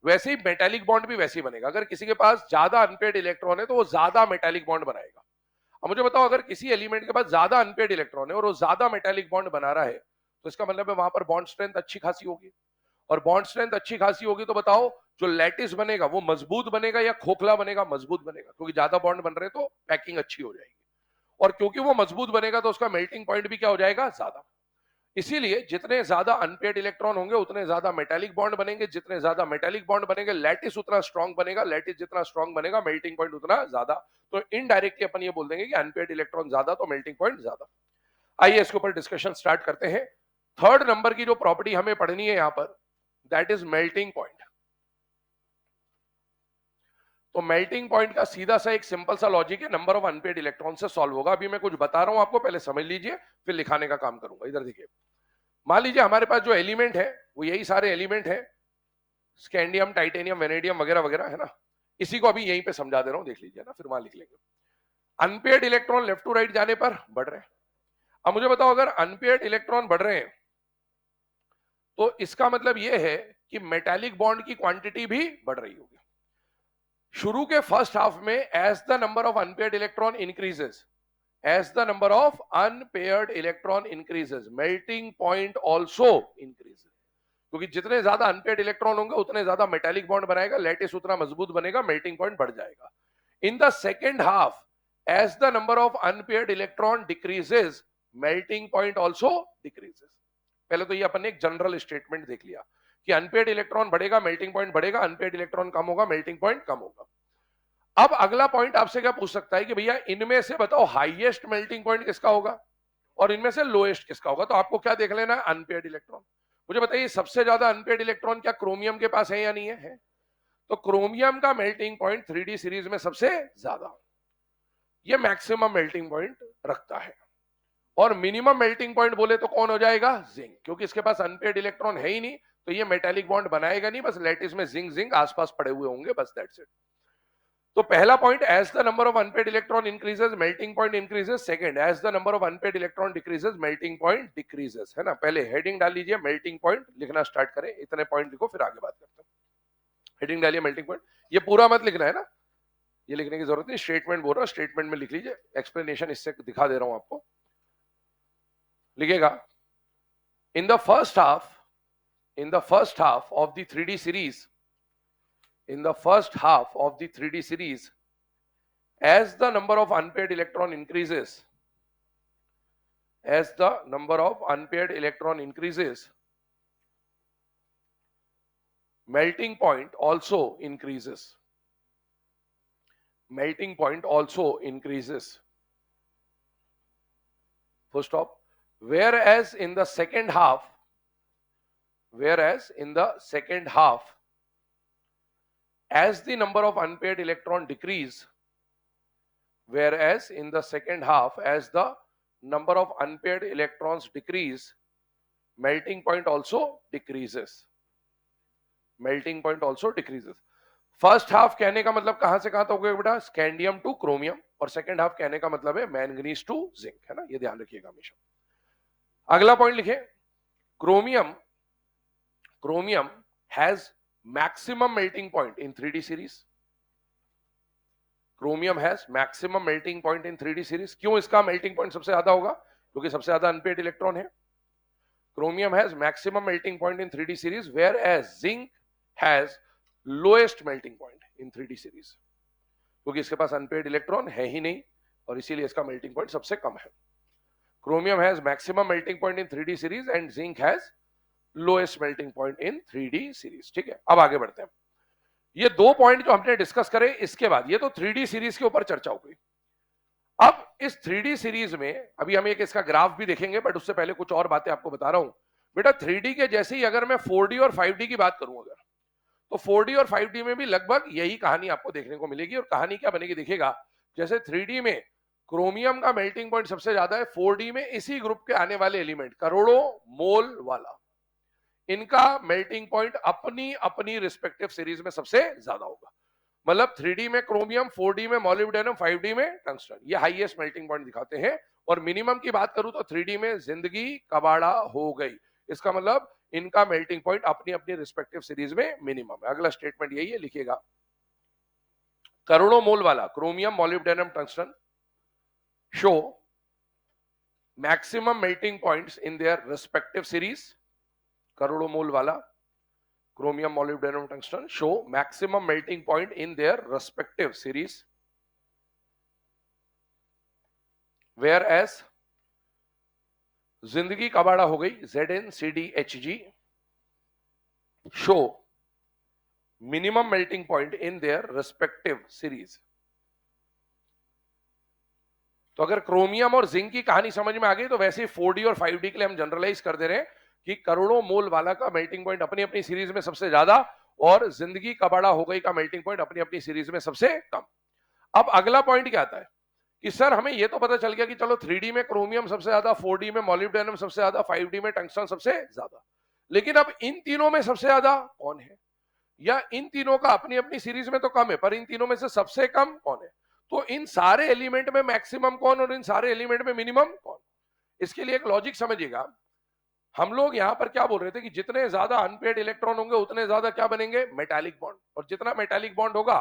वैसे ही मेटालिक बॉन्ड भी वैसे ही बनेगा। अगर किसी के पास ज्यादा अनपेयर्ड इलेक्ट्रॉन है तो वो ज्यादा मेटालिक बॉन्ड बनाएगा। अब मुझे बताओ, अगर किसी एलिमेंट के पास ज्यादा अनपेयर्ड इलेक्ट्रॉन है और वो ज्यादा मेटालिक बॉन्ड बना रहा है, तो इसका मतलब है वहां पर बॉन्ड स्ट्रेंथ अच्छी खासी होगी। और बॉन्ड स्ट्रेंथ अच्छी खासी होगी तो बताओ, जो लैटिस बनेगा वो मजबूत बनेगा या खोखला बनेगा? मजबूत बनेगा, क्योंकि ज्यादा बॉन्ड बन रहे तो पैकिंग अच्छी हो जाएगी। और क्योंकि वो मजबूत बनेगा तो उसका मेल्टिंग पॉइंट भी क्या हो जाएगा? ज्यादा। इसीलिए जितने ज्यादा अनपेयर्ड इलेक्ट्रॉन होंगे उतने ज्यादा मेटालिक बॉन्ड बनेंगे, जितने ज्यादा मेटालिक बॉन्ड बनेंगे लैटिस उतना स्ट्रांग बनेगा, लैटिस जितना स्ट्रांग बनेगा मेल्टिंग पॉइंट उतना ज्यादा। तो इनडायरेक्टली अपन ये बोल देंगे कि अनपेयर्ड इलेक्ट्रॉन ज्यादा तो मेल्टिंग पॉइंट ज्यादा। आइए इसके ऊपर डिस्कशन स्टार्ट करते हैं। थर्ड नंबर की जो प्रॉपर्टी हमें पढ़नी है यहां पर, दैट इज मेल्टिंग पॉइंट। तो मेल्टिंग पॉइंट का सीधा सा एक सिंपल सा लॉजिक है, नंबर ऑफ अनपेयर्ड इलेक्ट्रॉन से सॉल्व होगा। अभी मैं कुछ बता रहा हूं आपको, पहले समझ लीजिए, फिर लिखाने का काम करूंगा। इधर देखिए, मान लीजिए हमारे पास जो एलिमेंट है वो यही सारे एलिमेंट है, स्कैंडियम, टाइटेनियम, वेनेडियम वगैरह वगैरह, है ना। इसी को अभी यहीं पे समझा दे रहा हूं, देख लीजिए ना, फिर वहां लिख लेंगे। Unpaired electron left to right जाने पर बढ़ रहे हैं। अब मुझे बताओ, अगर अनपेयर्ड इलेक्ट्रॉन बढ़ रहे हैं तो इसका मतलब यह है कि मेटालिक बॉन्ड की क्वांटिटी भी बढ़ रही होगी। शुरू के फर्स्ट हाफ में as the number of unpaired electron increases, as the number of unpaired electron increases, melting point also increases। क्योंकि जितने ज्यादा अनपेयर्ड इलेक्ट्रॉन होंगे उतने ज्यादा मेटालिक बॉन्ड बनाएगा, लैटिस उतना मजबूत बनेगा, मेल्टिंग पॉइंट बढ़ जाएगा। In the second half, as the number of unpaired electron decreases, melting point also decreases। पहले तो ये अपन ने एक जनरल स्टेटमेंट देख लिया कि अनपेयर्ड इलेक्ट्रॉन बढ़ेगा मेल्टिंग पॉइंट बढ़ेगा, अनपेयर्ड इलेक्ट्रॉन कम होगा मेल्टिंग पॉइंट कम होगा। अब अगला पॉइंट आपसे क्या पूछ सकता है कि भैया इनमें से बताओ हाईएस्ट मेल्टिंग पॉइंट किसका होगा और इनमें से लोएस्ट किसका होगा। तो आपको क्या देख लेना है? Unpaired electron. मुझे बताइए, सबसे ज्यादा अनपेयर्ड इलेक्ट्रॉन क्या क्रोमियम के पास है या नहीं है? तो क्रोमियम का मेल्टिंग पॉइंट 3D सीरीज में सबसे ज्यादा, ये मैक्सिमम मेल्टिंग पॉइंट रखता है। और मिनिमम मेल्टिंग पॉइंट बोले तो कौन हो जाएगा? जिंक, क्योंकि इसके पास अनपेयर्ड इलेक्ट्रॉन है ही नहीं, तो ये मेटालिक बॉन्ड बनाएगा नहीं, बस लैटिस में जिंक जिंक आसपास पड़े हुए होंगे, बस दैट्स इट। तो पहला point, as the number of unpaired electron increases melting point increases. Second, as the number of unpaired electron decreases melting point decreases, है ना। पहले हेडिंग डाल लीजिए, मेल्टिंग पॉइंट लिखना स्टार्ट करें, इतने पॉइंट लिखो फिर आगे बात करते हैं। हेडिंग डालिए मेल्टिंग पॉइंट, ये पूरा मत लिखना है ना, ये लिखने की जरूरत नहीं, स्टेटमेंट बोल रहा हूं, स्टेटमेंट में लिख लीजिए, एक्सप्लेनेशन इससे दिखा दे रहा हूं आपको। लिखेगा, in the first half of the 3D series, in the first half of the 3D series, as the number of unpaired electron increases, melting point also increases, full stop। Whereas in the second half, whereas in the second half, as the number of unpaired electron decrease, whereas in the second half, as the number of unpaired electrons decrease, melting point also decreases. melting point also decreases. First half कहने का मतलब कहां से कहां तक हो गया बेटा, स्कैंडियम टू क्रोमियम, और सेकंड हाफ कहने का मतलब है मैंगनीज टू जिंक, है ना, ये ध्यान रखिएगा हमेशा। अगला पॉइंट लिखे, chromium chromium has maximum melting point in 3D series. Chromium has maximum melting point in 3D series. क्यों इसका मेल्टिंग पॉइंट सबसे ज्यादा होगा? क्योंकि सबसे ज्यादा अनपेयर्ड इलेक्ट्रॉन है। Chromium has maximum melting point in 3D series, whereas zinc has lowest melting point in 3D series, क्योंकि इसके पास अनपेयर्ड इलेक्ट्रॉन है ही नहीं और इसीलिए इसका मेल्टिंग पॉइंट सबसे कम है। Chromium has maximum melting point in 3D series and zinc has lowest melting point in 3D series। ठीक है, अब आगे बढ़ते हैं। ये दो पॉइंट जो हमने डिस्कस करे, इसके बाद ये तो 3D सीरीज के ऊपर चर्चा हो गई। अब इस 3D सीरीज में अभी हम एक इसका ग्राफ भी देखेंगे, बट उससे पहले कुछ और बातें आपको बता रहा हूं। बेटा 3D के जैसे ही अगर मैं 4D और 5D की बात करूं अगर, तो 4D और 5D में भी लगभग यही कहानी आपको देखने को मिलेगी। और कहानी क्या बनेगी देखिएगा, जैसे 3D में क्रोमियम का मेल्टिंग पॉइंट सबसे ज्यादा है, 4D में इसी ग्रुप के आने वाले एलिमेंट करोड़ों मोल वाला, इनका मेल्टिंग पॉइंट अपनी अपनी रिस्पेक्टिव सीरीज में सबसे ज्यादा होगा। मतलब 3D में क्रोमियम, 4D में मॉलिब्डेनम, 5D में टंगस्टन, ये हाईएस्ट मेल्टिंग पॉइंट दिखाते हैं। और मिनिमम की बात करूं तो 3D में जिंदगी कबाड़ा हो गई। इसका मतलब इनका मेल्टिंग पॉइंट अपनी अपनी रिस्पेक्टिव सीरीज में मिनिमम है। अगला स्टेटमेंट यही है, लिखिएगा, करोड़ों मोल वाला chromium, molybdenum, tungsten show maximum melting points in their respective series. करोड़ों मोल वाला chromium, molybdenum, tungsten show maximum melting point in their respective series, whereas जिंदगी कबाड़ा हो गई ZnCdHg show minimum melting point in their respective series। तो अगर chromium और zinc की कहानी समझ में आ गई, तो वैसे ही 4D और 5D के लिए हम जनरलाइज कर दे रहे हैं कि करोड़ों मोल वाला का मेल्टिंग पॉइंट अपनी अपनी सीरीज में सबसे ज्यादा, और जिंदगी कबाड़ा हो गई का मेल्टिंग पॉइंट अपनी अपनी सीरीज में सबसे कम। अब अगला पॉइंट क्या आता है कि सर हमें यह तो पता चल गया कि चलो 3D में क्रोमियम सबसे ज्यादा, 4D में मॉलिब्डेनम सबसे ज्यादा, 5D में टंगस्टन सबसे ज्यादा, लेकिन अब इन तीनों में सबसे ज्यादा कौन है? या इन तीनों का अपनी अपनी सीरीज में तो कम है, पर इन तीनों में से सबसे कम कौन है? तो इन सारे एलिमेंट में मैक्सिमम कौन और इन सारे एलिमेंट में मिनिमम कौन? इसके लिए एक लॉजिक समझिएगा। हम लोग यहां पर क्या बोल रहे थे कि जितने ज्यादा अनपेयर्ड इलेक्ट्रॉन होंगे उतने ज्यादा क्या बनेंगे? मेटालिक बॉन्ड, और जितना मेटालिक बॉन्ड होगा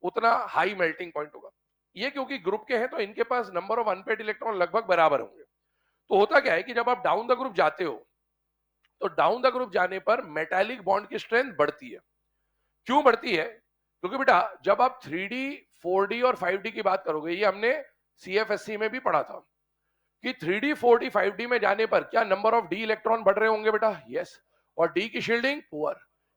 उतना हाई मेल्टिंग पॉइंट होगा। ये क्योंकि ग्रुप के हैं तो इनके पास नंबर ऑफ अनपेयर्ड इलेक्ट्रॉन लगभग बराबर होंगे। तो होता क्या है कि जब आप डाउन द ग्रुप जाते हो, तो डाउन द ग्रुप जाने पर मेटालिक बॉन्ड की स्ट्रेंथ बढ़ती है। क्यों बढ़ती है? क्योंकि बेटा जब आप 3D, 4D और 5D की बात करोगे, ये हमने CFSC में भी पढ़ा था कि 3D, 4D, 5D में जाने पर क्या नंबर ऑफ डी इलेक्ट्रॉन बढ़ रहे होंगे बेटा? यस। और डी की शील्डिंग पुअर,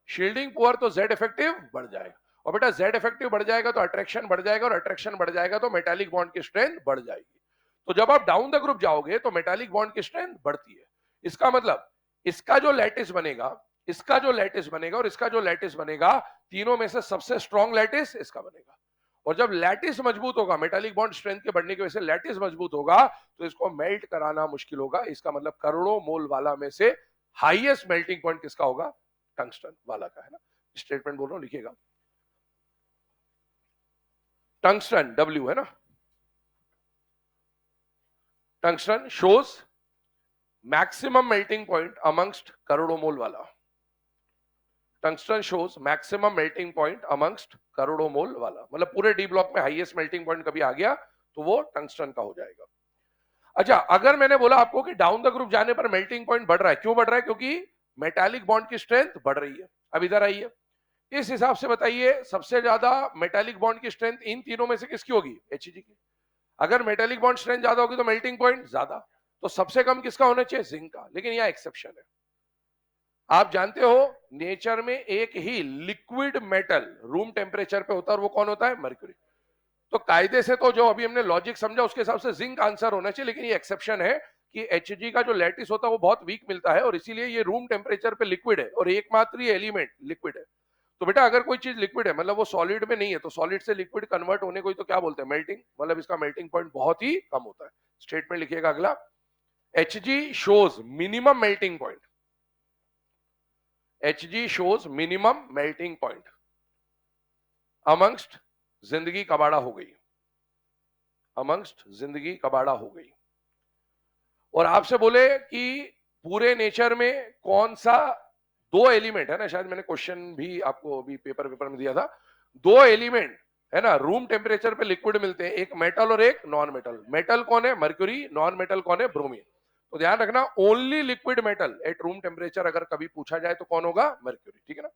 शील्डिंग पुअर तो Z इफेक्टिव बढ़ जाएगा, और बेटा Z इफेक्टिव बढ़ जाएगा तो अट्रैक्शन बढ़ जाएगा, और अट्रैक्शन बढ़ जाएगा तो मेटालिक बॉन्ड की स्ट्रेंथ बढ़ जाएगी। तो जब आप डाउन द ग्रुप जाओगे तो मेटालिक बॉन्ड की स्ट्रेंथ बढ़ती है। इसका मतलब इसका जो लैटिस बनेगा, इसका जो लैटिस बनेगा और इसका जो लैटिस बनेगा, तीनों में से सबसे स्ट्रॉन्ग लैटिस इसका बनेगा। और जब लैटिस मजबूत होगा, मेटालिक बॉन्ड स्ट्रेंथ के बढ़ने की वजह से लैटिस मजबूत होगा, तो इसको मेल्ट कराना मुश्किल होगा। इसका मतलब करोड़ों मोल वाला में से हाईएस्ट मेल्टिंग पॉइंट किसका होगा? टंगस्टन वाला का, है ना। स्टेटमेंट बोल रहा हूं, लिखिएगा, टंगस्टन W है ना, tungsten shows maximum melting point amongst करोड़ों मोल वाला। Tungsten shows maximum melting point amongst करोड़ों मोल वाला, मतलब पूरे डी ब्लॉक में हाईएस्ट मेल्टिंग पॉइंट कभी आ गया तो वो टंगस्टन का हो जाएगा। अच्छा, अगर मैंने बोला आपको कि डाउन द ग्रुप जाने पर मेल्टिंग पॉइंट बढ़ रहा है, क्यों बढ़ रहा है? क्योंकि मेटालिक बॉन्ड की स्ट्रेंथ बढ़ रही है। अब इधर आइए, इस हिसाब से बताइए सबसे ज्यादा मेटालिक बॉन्ड की स्ट्रेंथ इन तीनों में से किसकी होगी? Hg की। अगर मेटालिक बॉन्ड स्ट्रेंथ ज्यादा होगी तो मेल्टिंग पॉइंट ज्यादा, तो सबसे कम किसका होना चाहिए? जिंक का। लेकिन यह एक्सेप्शन है। आप जानते हो नेचर में एक ही लिक्विड मेटल रूम टेम्परेचर पे होता है, और वो कौन होता है? मर्क्यूरी। तो कायदे से तो जो अभी हमने लॉजिक समझा उसके हिसाब से जिंक आंसर होना चाहिए, लेकिन ये एक्सेप्शन है कि Hg का जो लैटिस होता है वो बहुत वीक मिलता है और इसीलिए ये रूम टेम्परेचर पे लिक्विड है और एकमात्र ये एलिमेंट लिक्विड है। तो बेटा अगर कोई चीज लिक्विड है मतलब वो सॉलिड में नहीं है, तो सॉलिड से लिक्विड कन्वर्ट होने को ही तो क्या बोलते हैं, मेल्टिंग। मतलब इसका मेल्टिंग पॉइंट बहुत ही कम होता है। स्टेटमेंट लिखिएगा अगला, Hg shows minimum melting point. Hg shows minimum melting point amongst जिंदगी कबाड़ा हो गई, amongst जिंदगी कबाड़ा हो गई। और आपसे बोले कि पूरे नेचर में कौन सा दो एलिमेंट है ना, शायद मैंने क्वेश्चन भी आपको अभी पेपर में दिया था, दो एलिमेंट है ना रूम टेम्परेचर पे लिक्विड मिलते हैं, एक मेटल और एक नॉन मेटल। मेटल कौन है, मर्क्यूरी, नॉन मेटल कौन है, ब्रोमीन। तो ध्यान रखना, only liquid metal at room temperature अगर कभी पूछा जाए तो कौन होगा, मर्क्यूरी। ठीक है ना।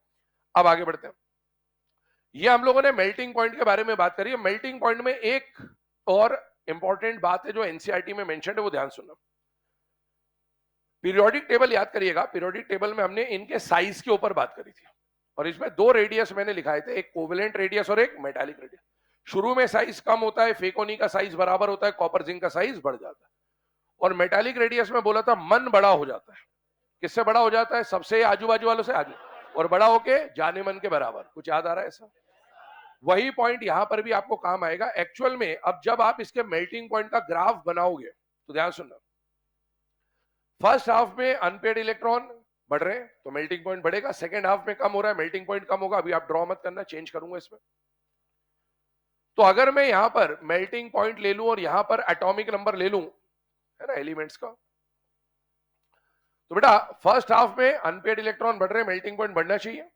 अब आगे बढ़ते हैं। ये हम लोगों ने मेल्टिंग पॉइंट के बारे में बात करी है। मेल्टिंग पॉइंट में एक और इंपॉर्टेंट बात है जो एनसीईआरटी में मेंशन है, वो ध्यान सुनना। पीरियोडिक टेबल याद करिएगा, पीरियोडिक टेबल में हमने इनके साइज के ऊपर बात करी थी और इसमें दो रेडियस मैंने लिखाए थे, एक कोवेलेंट रेडियस और एक मेटालिक रेडियस। शुरू में साइज कम होता है, फेकोनी का साइज बराबर होता है, कॉपर जिंक का साइज बढ़ जाता है। और मेटालिक रेडियस में बोला था मन बड़ा हो जाता है। किससे बड़ा हो जाता है, सबसे आजू बाजू वालों से आजू, और बड़ा होके जाने मन के बराबर। कुछ याद आ रहा है ऐसा? वही पॉइंट यहां पर भी आपको काम आएगा एक्चुअल में। अब जब आप इसके मेल्टिंग पॉइंट का ग्राफ बनाओगे तो ध्यान सुनना, फर्स्ट हाफ में अनपेड इलेक्ट्रॉन बढ़ रहे हैं तो मेल्टिंग पॉइंट बढ़ेगा, सेकेंड हाफ में कम हो रहा है, मेल्टिंग पॉइंट कम होगा। अभी आप ड्रॉ मत करना, चेंज करूंगा इसमें। तो अगर मैं यहां पर मेल्टिंग पॉइंट ले लूं और यहां पर एटॉमिक नंबर ले लूं, है ना, एलिमेंट्स का, तो बेटा फर्स्ट हाफ में अनपेड इलेक्ट्रॉन बढ़ रहे हैं, मेल्टिंग पॉइंट बढ़ना चाहिए,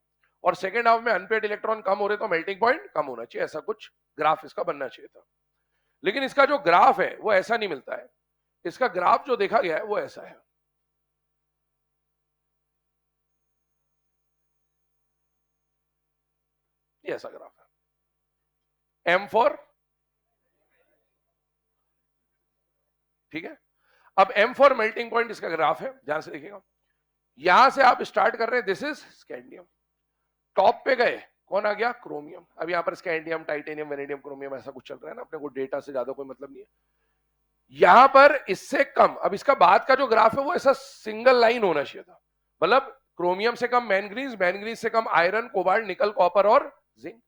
और सेकेंड हाफ में अनपेड इलेक्ट्रॉन कम हो रहे तो मेल्टिंग पॉइंट कम होना चाहिए। ऐसा कुछ ग्राफ इसका बनना चाहिए था। लेकिन इसका जो ग्राफ है वो ऐसा नहीं मिलता है। इसका ग्राफ जो देखा गया है वो ऐसा है, ये ऐसा ग्राफ है, M फॉर, ठीक है। अब M फॉर मेल्टिंग पॉइंट इसका ग्राफ है, ध्यान से देखिएगा। यहां से आप स्टार्ट कर रहे हैं, दिस इज स्कैंडियम, टॉप पे गए, कौन आ गया, क्रोमियम। अब यहां पर स्कैंडियम, टाइटेनियम, वेनेडियम, क्रोमियम ऐसा कुछ चल रहा है ना, अपने को डेटा से ज्यादा कोई मतलब नहीं है। यहां पर इससे कम, अब इसका बाद का जो ग्राफ है वो ऐसा सिंगल लाइन होना चाहिए था। मतलब क्रोमियम से कम मैंगनीज, मैंगनीज से कम आयरन, कोबाल्ट, निकल, कॉपर और जिंक।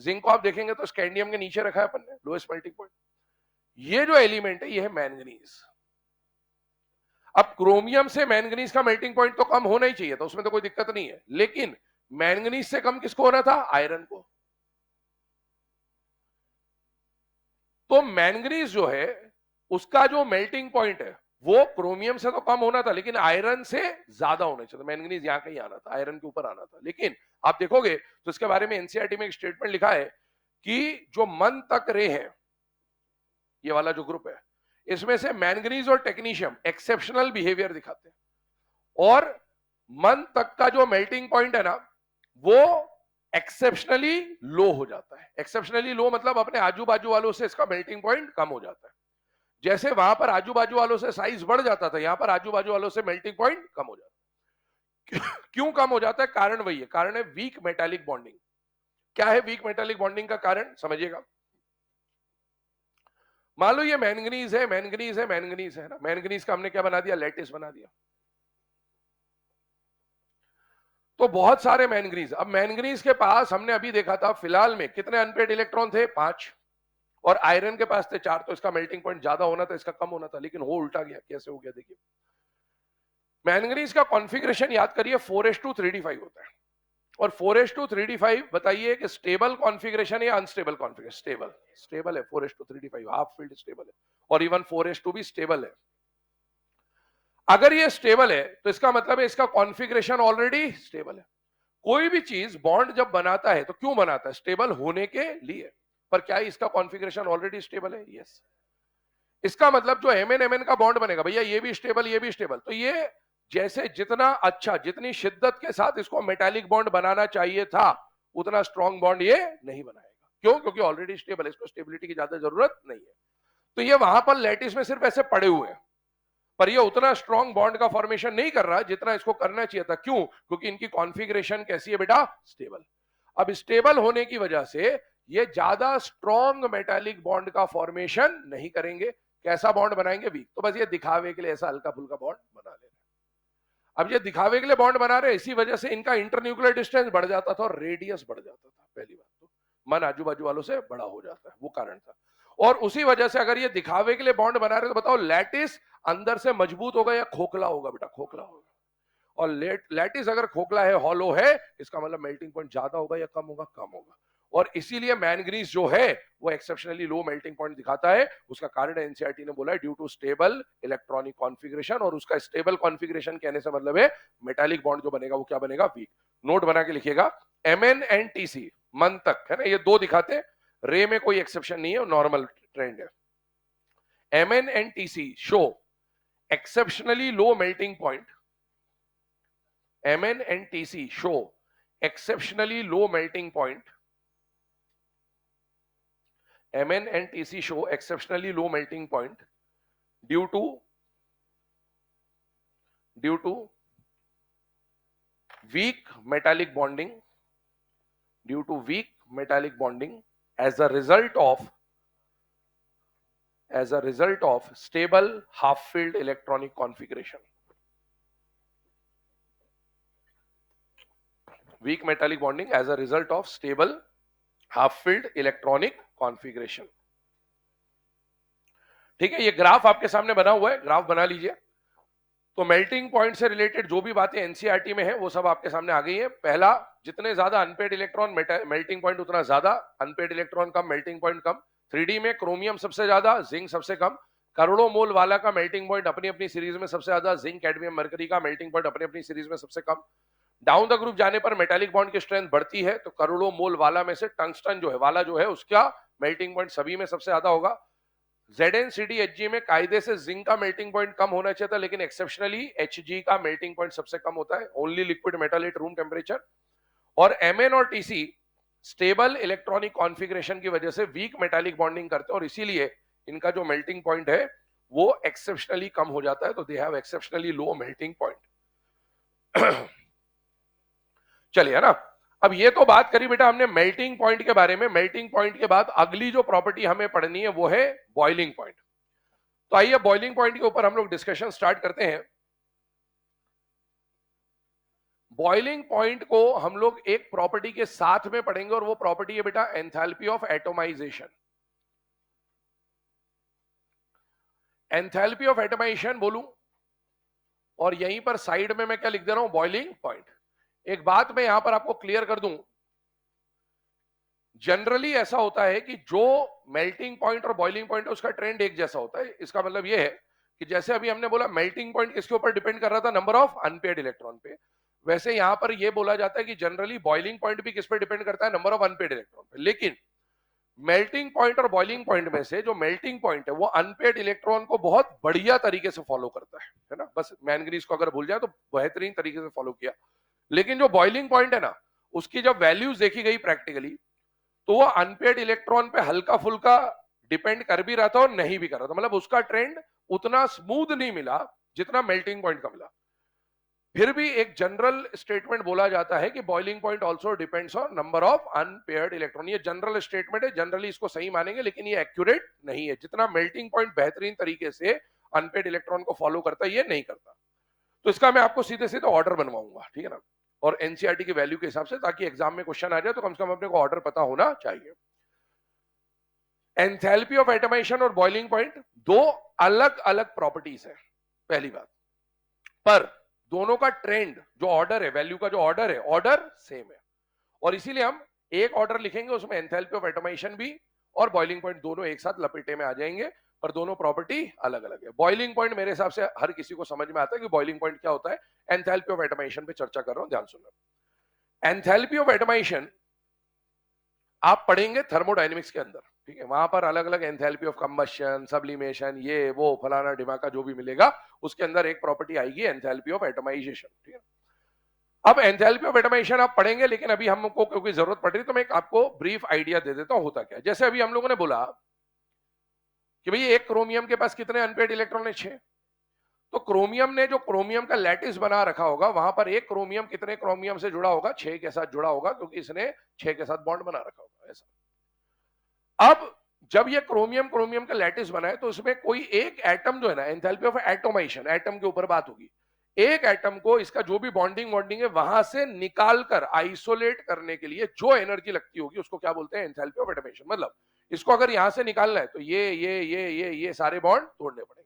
जिंक को आप देखेंगे तो स्कैंडियम के नीचे रखा है अपन ने, लोएस्ट मेल्टिंग पॉइंट। ये जो एलिमेंट है ये है मैंगनीज। अब क्रोमियम से मैंगनीज का मेल्टिंग पॉइंट तो कम होना ही चाहिए था, उसमें तो कोई दिक्कत नहीं है, लेकिन मैंगनीज से कम किसको होना था, आयरन को। तो मैंगनीज जो है उसका जो मेल्टिंग पॉइंट है वो क्रोमियम से तो कम होना था, लेकिन आयरन से ज्यादा होना चाहिए। मैंगनीज यहां कहीं आना था, आयरन के ऊपर आना था। लेकिन आप देखोगे तो इसके बारे में एनसीईआरटी में एक स्टेटमेंट लिखा है कि जो मन तक रे है, ये वाला जो ग्रुप है, इसमें से मैंगनीज और टेक्नीशियम एक्सेप्शनल बिहेवियर दिखाते हैं, और मन तक का जो मेल्टिंग पॉइंट है ना वो एक्सेप्शनली लो हो जाता है। एक्सेप्शनली लो मतलब अपने आजू बाजू वालों से इसका मेल्टिंग पॉइंट कम हो जाता है। जैसे वहां पर आजू बाजू वालों से साइज बढ़ जाता था, यहां पर आजू बाजू वालों से मेल्टिंग पॉइंट कम हो जाता है। क्यों कम हो जाता है, कारण वही है, कारण है वीक मेटालिक बॉन्डिंग। क्या है वीक मेटालिक बॉन्डिंग का कारण, समझिएगा। मान लो ये मैंगनीज है, मैंगनीज है, मैंगनीज है ना, मैंगनीज का हमने क्या बना दिया, लैटिस बना दिया। तो बहुत सारे मैंगनीज, अब मैंगनीज के पास हमने अभी देखा था फिलहाल में कितने अनपेड इलेक्ट्रॉन थे, 5, और आयरन के पास थे 4, तो इसका मेल्टिंग पॉइंट ज्यादा होना था, इसका कम होना था, लेकिन हो उल्टा गया। कैसे हो गया देखिए, मैंगनीज का कॉन्फ़िगरेशन याद करिए 4:3d5 होता है, और 4:3d5 बताइए कि स्टेबल कॉन्फ़िगरेशन है या अनस्टेबल कॉन्फ़िगरेशन, स्टेबल, स्टेबल है 4:3d5, हाफ फील्ड स्टेबल है, और इवन 4:2 भी स्टेबल है। अगर ये स्टेबल है तो इसका मतलब है इसका कॉन्फ़िगरेशन ऑलरेडी स्टेबल है। कोई भी चीज बॉन्ड जब बनाता है तो क्यों बनाता है, स्टेबल होने के लिए। पर क्या इसका कॉन्फ़िगरेशन ऑलरेडी स्टेबल है, यस। इसका मतलब जो MN का बॉन्ड बनेगा, भैया ये भी स्टेबल, ये भी स्टेबल, तो ये जैसे जितना अच्छा, जितनी शिद्दत के साथ इसको मेटालिक बॉन्ड बनाना चाहिए था, उतना स्ट्रॉन्ग बॉन्ड ये नहीं बनाएगा। क्यों, क्योंकि ऑलरेडी स्टेबल है, इसको स्टेबिलिटी की ज्यादा जरूरत नहीं है। तो ये वहां पर लैटिस में सिर्फ ऐसे पड़े हुए हैं, पर ये उतना स्ट्रॉन्ग बॉन्ड का फॉर्मेशन नहीं कर रहा जितना इसको करना चाहिए था। क्यों, क्योंकि इनकी कॉन्फ़िगरेशन कैसी है बेटा, स्टेबल। अब स्टेबल होने की वजह से ये ज्यादा स्ट्रॉन्ग मेटालिक बॉन्ड का फॉर्मेशन नहीं करेंगे। कैसा बॉन्ड बनाएंगे? वीक। तो बस ये दिखावे के लिए ऐसा हल्का फुल्का बॉन्ड बना ले रहे। अब ये दिखावे के लिए बॉन्ड बना रहे, इसी वजह से इनका इंटरन्यूक्लियर डिस्टेंस बढ़ जाता था और रेडियस बढ़ जाता था। पहली बात तो मन आजू बाजू वालों से बड़ा हो जाता है, वो कारण था। और उसी वजह से अगर ये दिखावे के लिए बॉन्ड बना रहे तो बताओ लैटिस अंदर से मजबूत होगा या खोखला होगा? बेटा खोखला होगा। और लैटिस अगर खोखला है, हॉलो है, इसका मतलब मेल्टिंग पॉइंट ज्यादा होगा या कम होगा? कम होगा। और इसीलिए मैंगनीज जो है वो एक्सेप्शनली लो मेल्टिंग पॉइंट दिखाता है। उसका कारण एनसीईआरटी ने बोला है due to stable electronic configuration, और उसका स्टेबल कॉन्फ़िगरेशन कहने से मतलब है मेटालिक बॉन्ड जो बनेगा वो क्या बनेगा? वीक। नोट बना के लिखिएगा, MnNTC मन तक है ना, ये दो दिखाते हैं, रे में कोई एक्सेप्शन नहीं है, नॉर्मल ट्रेंड है। MnNTC show exceptionally low melting point, MnNTC show exceptionally low melting point. MnNTC show exceptionally low melting point due to weak metallic bonding, as a result of stable half-filled electronic configuration. Weak metallic bonding as a result of stable half-filled electronic configuration. ठीक है, ये graph आपके सामने बना हुआ है, graph बना लीजिए। तो मेल्टिंग पॉइंट से रिलेटेड जो भी बातें एनसीईआरटी में है वो सब आपके सामने आ गई है। पहला, जितने ज्यादा अनपेड इलेक्ट्रॉन मेल्टिंग पॉइंट उतना ज्यादा, अनपेड इलेक्ट्रॉन कम मेल्टिंग पॉइंट कम। 3D में क्रोमियम सबसे ज्यादा, जिंक सबसे कम। करोड़ों मोल वाला का मेल्टिंग पॉइंट अपनी अपनी सीरीज में सबसे ज्यादा, जिंक कैडमियम मरकरी का मेल्टिंग पॉइंट अपनी अपनी सीरीज में सबसे कम। डाउन द ग्रुप जाने पर मेटालिक बॉन्ड की स्ट्रेंथ बढ़ती है, तो करोड़ों मोल वाला में से टंगस्टन जो है वाला जो है उसका मेल्टिंग पॉइंट सभी में सबसे ज्यादा होगा। ZnCdHg में कायदे से जिंक का मेल्टिंग पॉइंट कम होना चाहिए था, लेकिन एक्सेप्शनली Hg का मेल्टिंग पॉइंट सबसे कम होता है, only liquid metal at room temperature. और Mn और Tc स्टेबल इलेक्ट्रॉनिक कॉन्फ़िगरेशन की वजह से वीक मेटालिक बॉन्डिंग करते हैं, और इसीलिए इनका जो मेल्टिंग पॉइंट है वो एक्सेप्शनली कम हो जाता है, तो they have exceptionally low melting point. चलिए, है ना। अब ये तो बात करी बेटा हमने मेल्टिंग पॉइंट के बारे में। मेल्टिंग पॉइंट के बाद अगली जो प्रॉपर्टी हमें पढ़नी है वो है बॉइलिंग पॉइंट। तो आइए बॉइलिंग पॉइंट के ऊपर हम लोग डिस्कशन स्टार्ट करते हैं। बॉइलिंग पॉइंट को हम लोग एक प्रॉपर्टी के साथ में पढ़ेंगे, और वो प्रॉपर्टी है बेटा enthalpy of atomisation. Enthalpy of atomisation बोलूं, और यहीं पर साइड में मैं क्या लिख दे रहा हूं? Boiling point. एक बात मैं यहां पर आपको क्लियर कर दूं, जनरली ऐसा होता है कि जो मेल्टिंग पॉइंट और बॉइलिंग पॉइंट है उसका ट्रेंड एक जैसा होता है। इसका मतलब यह है कि जैसे अभी हमने बोला मेल्टिंग पॉइंट किसके ऊपर डिपेंड कर रहा था? नंबर ऑफ अनपेयर्ड इलेक्ट्रॉन पे। वैसे यहां पर यह बोला जाता है कि जनरली बॉइलिंग पॉइंट भी किस पे डिपेंड करता है? नंबर ऑफ अनपेयर्ड इलेक्ट्रॉन पे। लेकिन मेल्टिंग पॉइंट और बॉइलिंग पॉइंट में से जो मेल्टिंग पॉइंट है वो अनपेयर्ड इलेक्ट्रॉन को बहुत बढ़िया तरीके से फॉलो करता है ना। बस मैंगनीज को अगर भूल जाए तो बेहतरीन तरीके से फॉलो किया। लेकिन जो बॉइलिंग पॉइंट है ना, उसकी जब वैल्यूज देखी गई प्रैक्टिकली, तो वो अनपेयर्ड इलेक्ट्रॉन पे हल्का फुल्का डिपेंड कर भी रहा था और नहीं भी कर रहा था। मतलब उसका ट्रेंड उतना स्मूथ नहीं मिला जितना मेल्टिंग पॉइंट का मिला। फिर भी एक जनरल स्टेटमेंट बोला जाता है कि boiling point also depends on number of unpaired electron. ये जनरल स्टेटमेंट है, जनरली इसको सही मानेंगे, लेकिन ये एक्यूरेट नहीं है। जितना मेल्टिंग पॉइंट बेहतरीन तरीके से अनपेयर्ड इलेक्ट्रॉन को फॉलो करता है, ये नहीं करता। तो इसका मैं आपको सीधे सीधे ऑर्डर बनवाऊंगा, ठीक है ना, और एनसीईआरटी की वैल्यू के हिसाब से, ताकि एग्जाम में क्वेश्चन आ जाए तो कम से कम अपने को ऑर्डर पता होना चाहिए। एंथैल्पी ऑफ एटमाइजेशन और बॉइलिंग पॉइंट दो अलग अलग प्रॉपर्टीज है, पहली बात। पर दोनों का ट्रेंड जो ऑर्डर है, वैल्यू का जो ऑर्डर है, ऑर्डर सेम है। और इसीलिए हम एक ऑर्डर लिखेंगे, उसमें एंथैल्पी ऑफ एटमाइजेशन भी और बॉइलिंग पॉइंट दोनों एक साथ लपेटे में आ जाएंगे, पर दोनों प्रॉपर्टी अलग अलग है। बॉइलिंग पॉइंट मेरे हिसाब से हर किसी को समझ में आता है कि बॉइलिंग पॉइंट क्या होता है। एंथैल्पी ऑफ एटमाइजेशन पे चर्चा कर रहा हूं, ध्यान सुनना। एंथैल्पी ऑफ एटमाइजेशन आप पढ़ेंगे थर्मोडायनेमिक्स के अंदर, ठीक है। वहां पर अलग अलग एंथैल्पी ऑफ कंबशन, सब्लिमेशन, ये वो फलाना ढिमाका जो भी मिलेगा, उसके अंदर एक प्रॉपर्टी आएगी एंथैल्पी ऑफ एटमाइजेशन, ठीक है। अब एंथैल्पी ऑफ एटमाइजेशन आप पढ़ेंगे, लेकिन अभी हमको क्योंकि जरूरत पड़ रही तो मैं आपको ब्रीफ आइडिया दे देता हूं होता क्या है। जैसे अभी हम लोगों ने बोला कि भाई एक क्रोमियम के पास कितने अनपेयर्ड इलेक्ट्रॉन है? 6। तो क्रोमियम ने जो क्रोमियम का लैटिस बना रखा होगा, वहां पर एक क्रोमियम कितने क्रोमियम से जुड़ा होगा? 6 के साथ जुड़ा होगा, क्योंकि इसने 6 के साथ बॉन्ड बना रखा होगा, ऐसा। अब जब ये क्रोमियम क्रोमियम का लैटिस बना है तो उसमें कोई एक एटम जो है ना, एंथैल्पी ऑफ एटोमाइजेशन, एटम के ऊपर बात होगी, एक एटम को इसका जो भी बॉन्डिंग बॉन्डिंग है वहां से निकाल कर आइसोलेट करने के लिए जो एनर्जी लगती होगी उसको क्या बोलते हैं, एंथैल्पी ऑफ एटोमाइजेशन। मतलब इसको अगर यहां से निकालना है तो ये सारे बॉन्ड तोड़ने पड़ेंगे।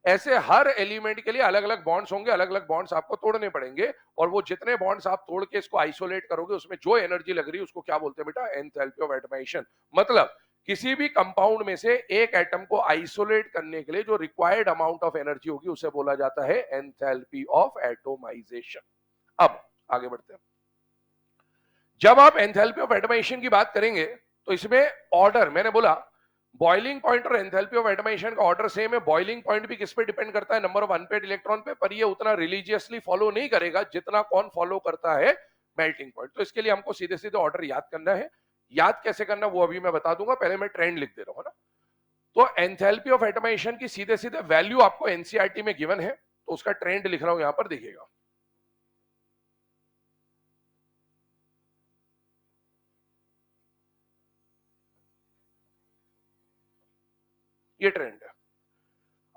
ऐसे हर एलिमेंट के लिए अलग अलग बॉन्ड्स होंगे, अलग अलग बॉन्ड्स आपको तोड़ने पड़ेंगे, और वो जितने बॉन्ड्स आप तोड़ के इसको आइसोलेट करोगे उसमें जो एनर्जी लग रही है उसको क्या बोलते हैं बेटा, एंथैल्पी ऑफ एटोमाइजेशन। मतलब किसी भी कंपाउंड में से एक एटम को आइसोलेट करने के लिए जो रिक्वायर्ड अमाउंट ऑफ एनर्जी होगी उसे बोला जाता है एंथैल्पी ऑफ एटोमाइजेशन। अब आगे बढ़ते हैं। जब आप एंथैल्पी ऑफ एटोमाइजेशन की बात करेंगे तो इसमें ऑर्डर, मैंने बोला बॉइलिंग पॉइंट और एंथैल्पी ऑफ एटोमाइजेशन का ऑर्डर सेम है। बॉइलिंग पॉइंट भी किस पे डिपेंड करता है, नंबर ऑफ अनपेयर्ड इलेक्ट्रॉन पे, पर ये उतना रिलीजियसली फॉलो नहीं करेगा जितना कौन फॉलो करता है, मेल्टिंग पॉइंट। तो इसके लिए हमको सीधे सीधे ऑर्डर याद करना है। याद कैसे करना वो अभी मैं बता दूंगा, पहले मैं ट्रेंड लिख दे रहा हूं ना। तो एंथैल्पी ऑफ एटोमाइजेशन की सीधे सीधे वैल्यू आपको एनसीईआरटी में गिवन है, तो उसका ट्रेंड लिख रहा हूं यहां पर, देखिएगा। ये ट्रेंड है।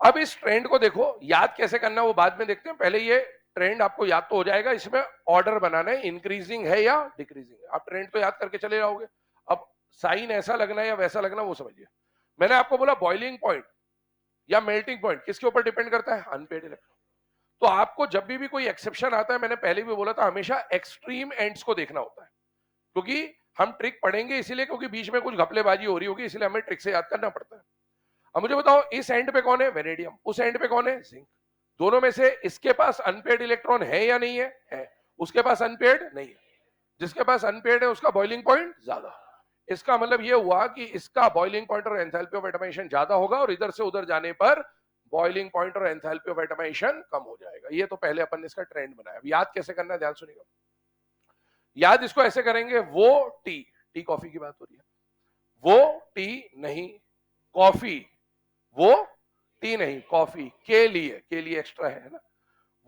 अब इस ट्रेंड को देखो, याद कैसे करना वो बाद में देखते हैं, पहले ये ट्रेंड आपको याद तो हो जाएगा। इसमें ऑर्डर बनाना है, इंक्रीजिंग है या डिक्रीजिंग है। आप ट्रेंड तो याद करके चले जाओगे। अब साइन ऐसा लगना है या वैसा लगना वो समझिए। मैंने आपको बोला बॉइलिंग पॉइंट या मेल्टिंग पॉइंट किसके ऊपर डिपेंड करता है, अनपेड इलेक्ट्रॉन। तो आपको जब भी कोई एक्सेप्शन आता है, मैंने पहले भी बोला था, हमेशा एक्सट्रीम एंड्स को देखना होता है, क्योंकि हम ट्रिक पढ़ेंगे इसीलिए क्योंकि बीच में कुछ घपलेबाजी हो रही होगी, इसलिए हमें ट्रिक से याद करना पड़ता है। अब मुझे बताओ, इस एंड पे कौन है, वेनेडियम, उस एंड पे कौन है, जिंक। दोनों में से इसके पास अनपेड इलेक्ट्रॉन है या नहीं है, है। उसके पास अनपेड नहीं है। जिसके पास अनपेड है उसका बॉइलिंग पॉइंट ज्यादा। इसका मतलब ये हुआ कि इसका बॉइलिंग पॉइंट और एंथैल्पी ऑफ एटोमाइजेशन ज्यादा होगा, और इधर से उधर जाने पर बॉइलिंग पॉइंट और एंथैल्पी ऑफ एटोमाइजेशन कम हो जाएगा। ये तो पहले अपन ने इसका ट्रेंड बनाया। अब याद कैसे करना है, ध्यान सुनिएगा। याद इसको ऐसे करेंगे, वो टी, टी कॉफी की बात हो रही है, वो टी नहीं कॉफी, वो टी नहीं कॉफी के लिए एक्स्ट्रा है ना,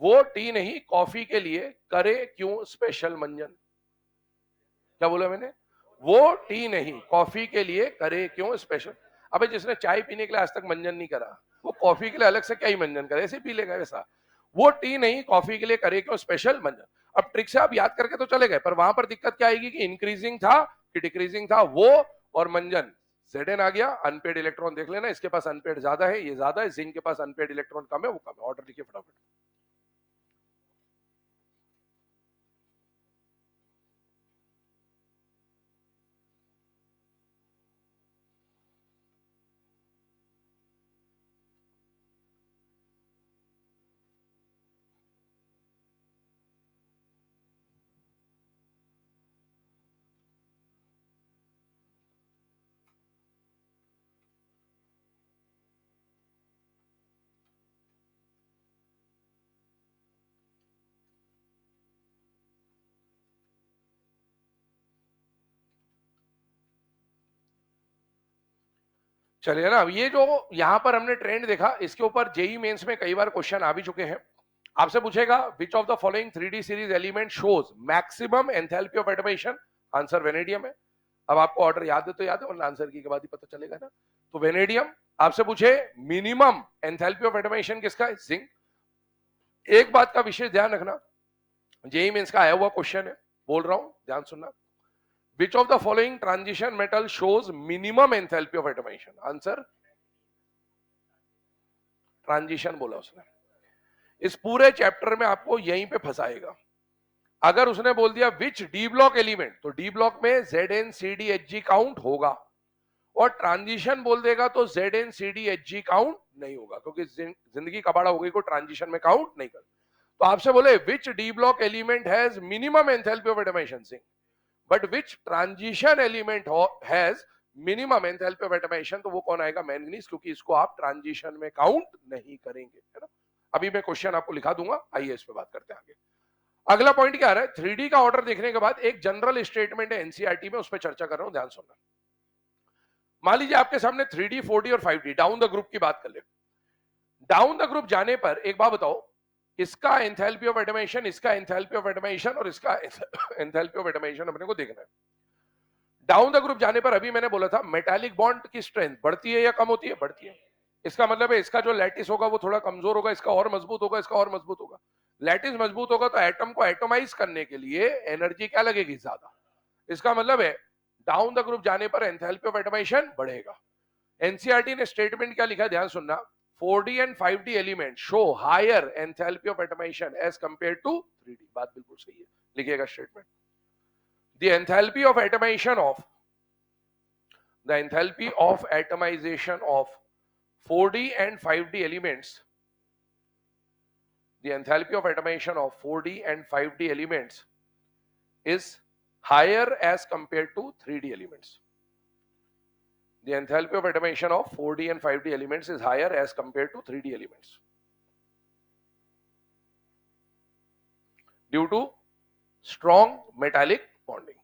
वो टी नहीं कॉफी के लिए करे क्यों स्पेशल मंजन। क्या बोला मैंने, वो टी नहीं कॉफी के लिए करे क्यों स्पेशल। अबे जिसने चाय पीने के लिए आज तक मंजन नहीं करा, वो कॉफी के लिए अलग से क्या ही मंजन करे, ऐसे पी लेगा वैसा। वो टी नहीं कॉफी के लिए करे क्यों स्पेशल मंजन। अब ट्रिक से आप याद करके तो चले गए, पर वहां पर दिक्कत क्या आएगी कि इंक्रीजिंग था कि डिक्रीजिंग था, वो और मंजन। Zn आ गया, अनपेड इलेक्ट्रॉन देख लेना, इसके पास अनपेड ज्यादा है, ये ज्यादा है, जिंक के पास अनपेड इलेक्ट्रॉन कम है, वो कम है। ऑर्डर लिखिए फटाफट। चलिए ना, अब ये जो यहां पर हमने ट्रेंड देखा, इसके ऊपर जेई मेंस में कई बार क्वेश्चन आ भी चुके हैं। आपसे पूछेगा विच of the following 3D series element shows maximum enthalpy of atomisation. Answer vanadium है। अब आपको ऑर्डर याद है तो याद है, वरना आंसर की के बाद ही पता चलेगा ना। तो वेनेडियम। आपसे पूछे मिनिमम एंथैल्पी ऑफ एटोमाइजेशन किसका है, जिंक। एक बात का विशेष ध्यान रखना, जेई मेंस का आया हुआ क्वेश्चन है, बोल रहा हूं ध्यान सुनना। Which of the following transition metal shows minimum enthalpy of atomization? Answer transition बोला उसने। इस पूरे चैप्टर में आपको यहीं पे फंसाएगा। अगर उसने बोल दिया विच डी ब्लॉक एलिमेंट, तो डी ब्लॉक में ZnCdHg काउंट होगा, और ट्रांजिशन बोल देगा तो ZnCdHg काउंट नहीं होगा, क्योंकि जिंदगी कबाड़ा हो गई को ट्रांजिशन में काउंट नहीं कर। तो आपसे बोले which D block element has minimum enthalpy of atomisation, zinc. But which transition element has minimum enthalpy of atomisation, तो वो कौन आएगा, मैंगनीज, क्योंकि इसको आप ट्रांजिशन में काउंट नहीं करेंगे, है ना। अभी मैं क्वेश्चन आपको लिखा दूंगा, आइए इस पे बात करते हैं आगे। अगला पॉइंट क्या आ रहा है, 3D का ऑर्डर देखने के बाद एक जनरल स्टेटमेंट है एनसीईआरटी में, उस पर चर्चा कर रहा हूं, ध्यान सुनना। मान लीजिए आपके सामने 3D 4D और 5D डाउन द ग्रुप की बात कर ले। डाउन द ग्रुप जाने पर एक बात बताओ, इसका एंथैल्पी ऑफ एटोमाइजेशन, इसका एंथैल्पी ऑफ एटोमाइजेशन और इसका एंथैल्पी ऑफ एटोमाइजेशन अपने को देखना है। डाउन द ग्रुप जाने पर अभी मैंने बोला था मेटालिक बॉन्ड की स्ट्रेंथ बढ़ती है या कम होती है? बढ़ती है। इसका मतलब है इसका जो लैटिस होगा वो थोड़ा कमजोर होगा, इसका और मजबूत होगा, इसका और मजबूत होगा। लैटिस मजबूत होगा तो एटम को एटोमाइज करने के लिए एनर्जी क्या लगेगी? ज्यादा। इसका मतलब है डाउन द ग्रुप जाने पर एंथैल्पी ऑफ एटमाइजेशन बढ़ेगा। एनसीईआरटी ने स्टेटमेंट क्या लिखा है ध्यान सुनना, 4D and 5D element show higher enthalpy of atomization as compare to 3D। बात बिल्कुल सही है, लिखिएगा statement. The enthalpy of atomization of the enthalpy of atomization of 4D and 5D elements, the enthalpy of atomization of 4D and 5D elements is higher as compared to 3D elements. The enthalpy of atomization of 4D and 5D elements is higher as compared to 3D elements due to strong metallic bonding.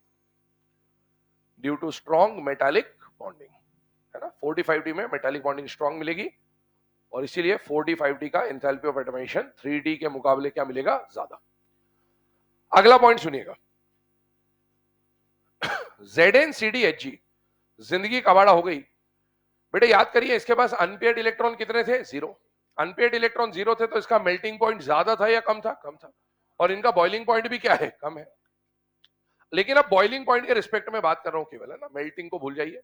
Due to strong metallic bonding, है ना? 4D 5D में metallic bonding strong मिलेगी और इसीलिए 4D 5D का enthalpy of atomisation 3D के मुकाबले क्या मिलेगा? ज्यादा। अगला पॉइंट सुनिएगा, ZnCdHg जिंदगी कबाड़ा हो गई। बेटे याद करिए इसके पास अनपेयर्ड इलेक्ट्रॉन कितने थे? 0। अनपेयर्ड इलेक्ट्रॉन 0 थे तो इसका मेल्टिंग पॉइंट ज्यादा था या कम था? कम था। और इनका बॉइलिंग पॉइंट भी क्या है? कम है। लेकिन अब बॉइलिंग पॉइंट के रिस्पेक्ट में बात कर रहा हूं केवल, है ना, मेल्टिंग को भूल जाइए।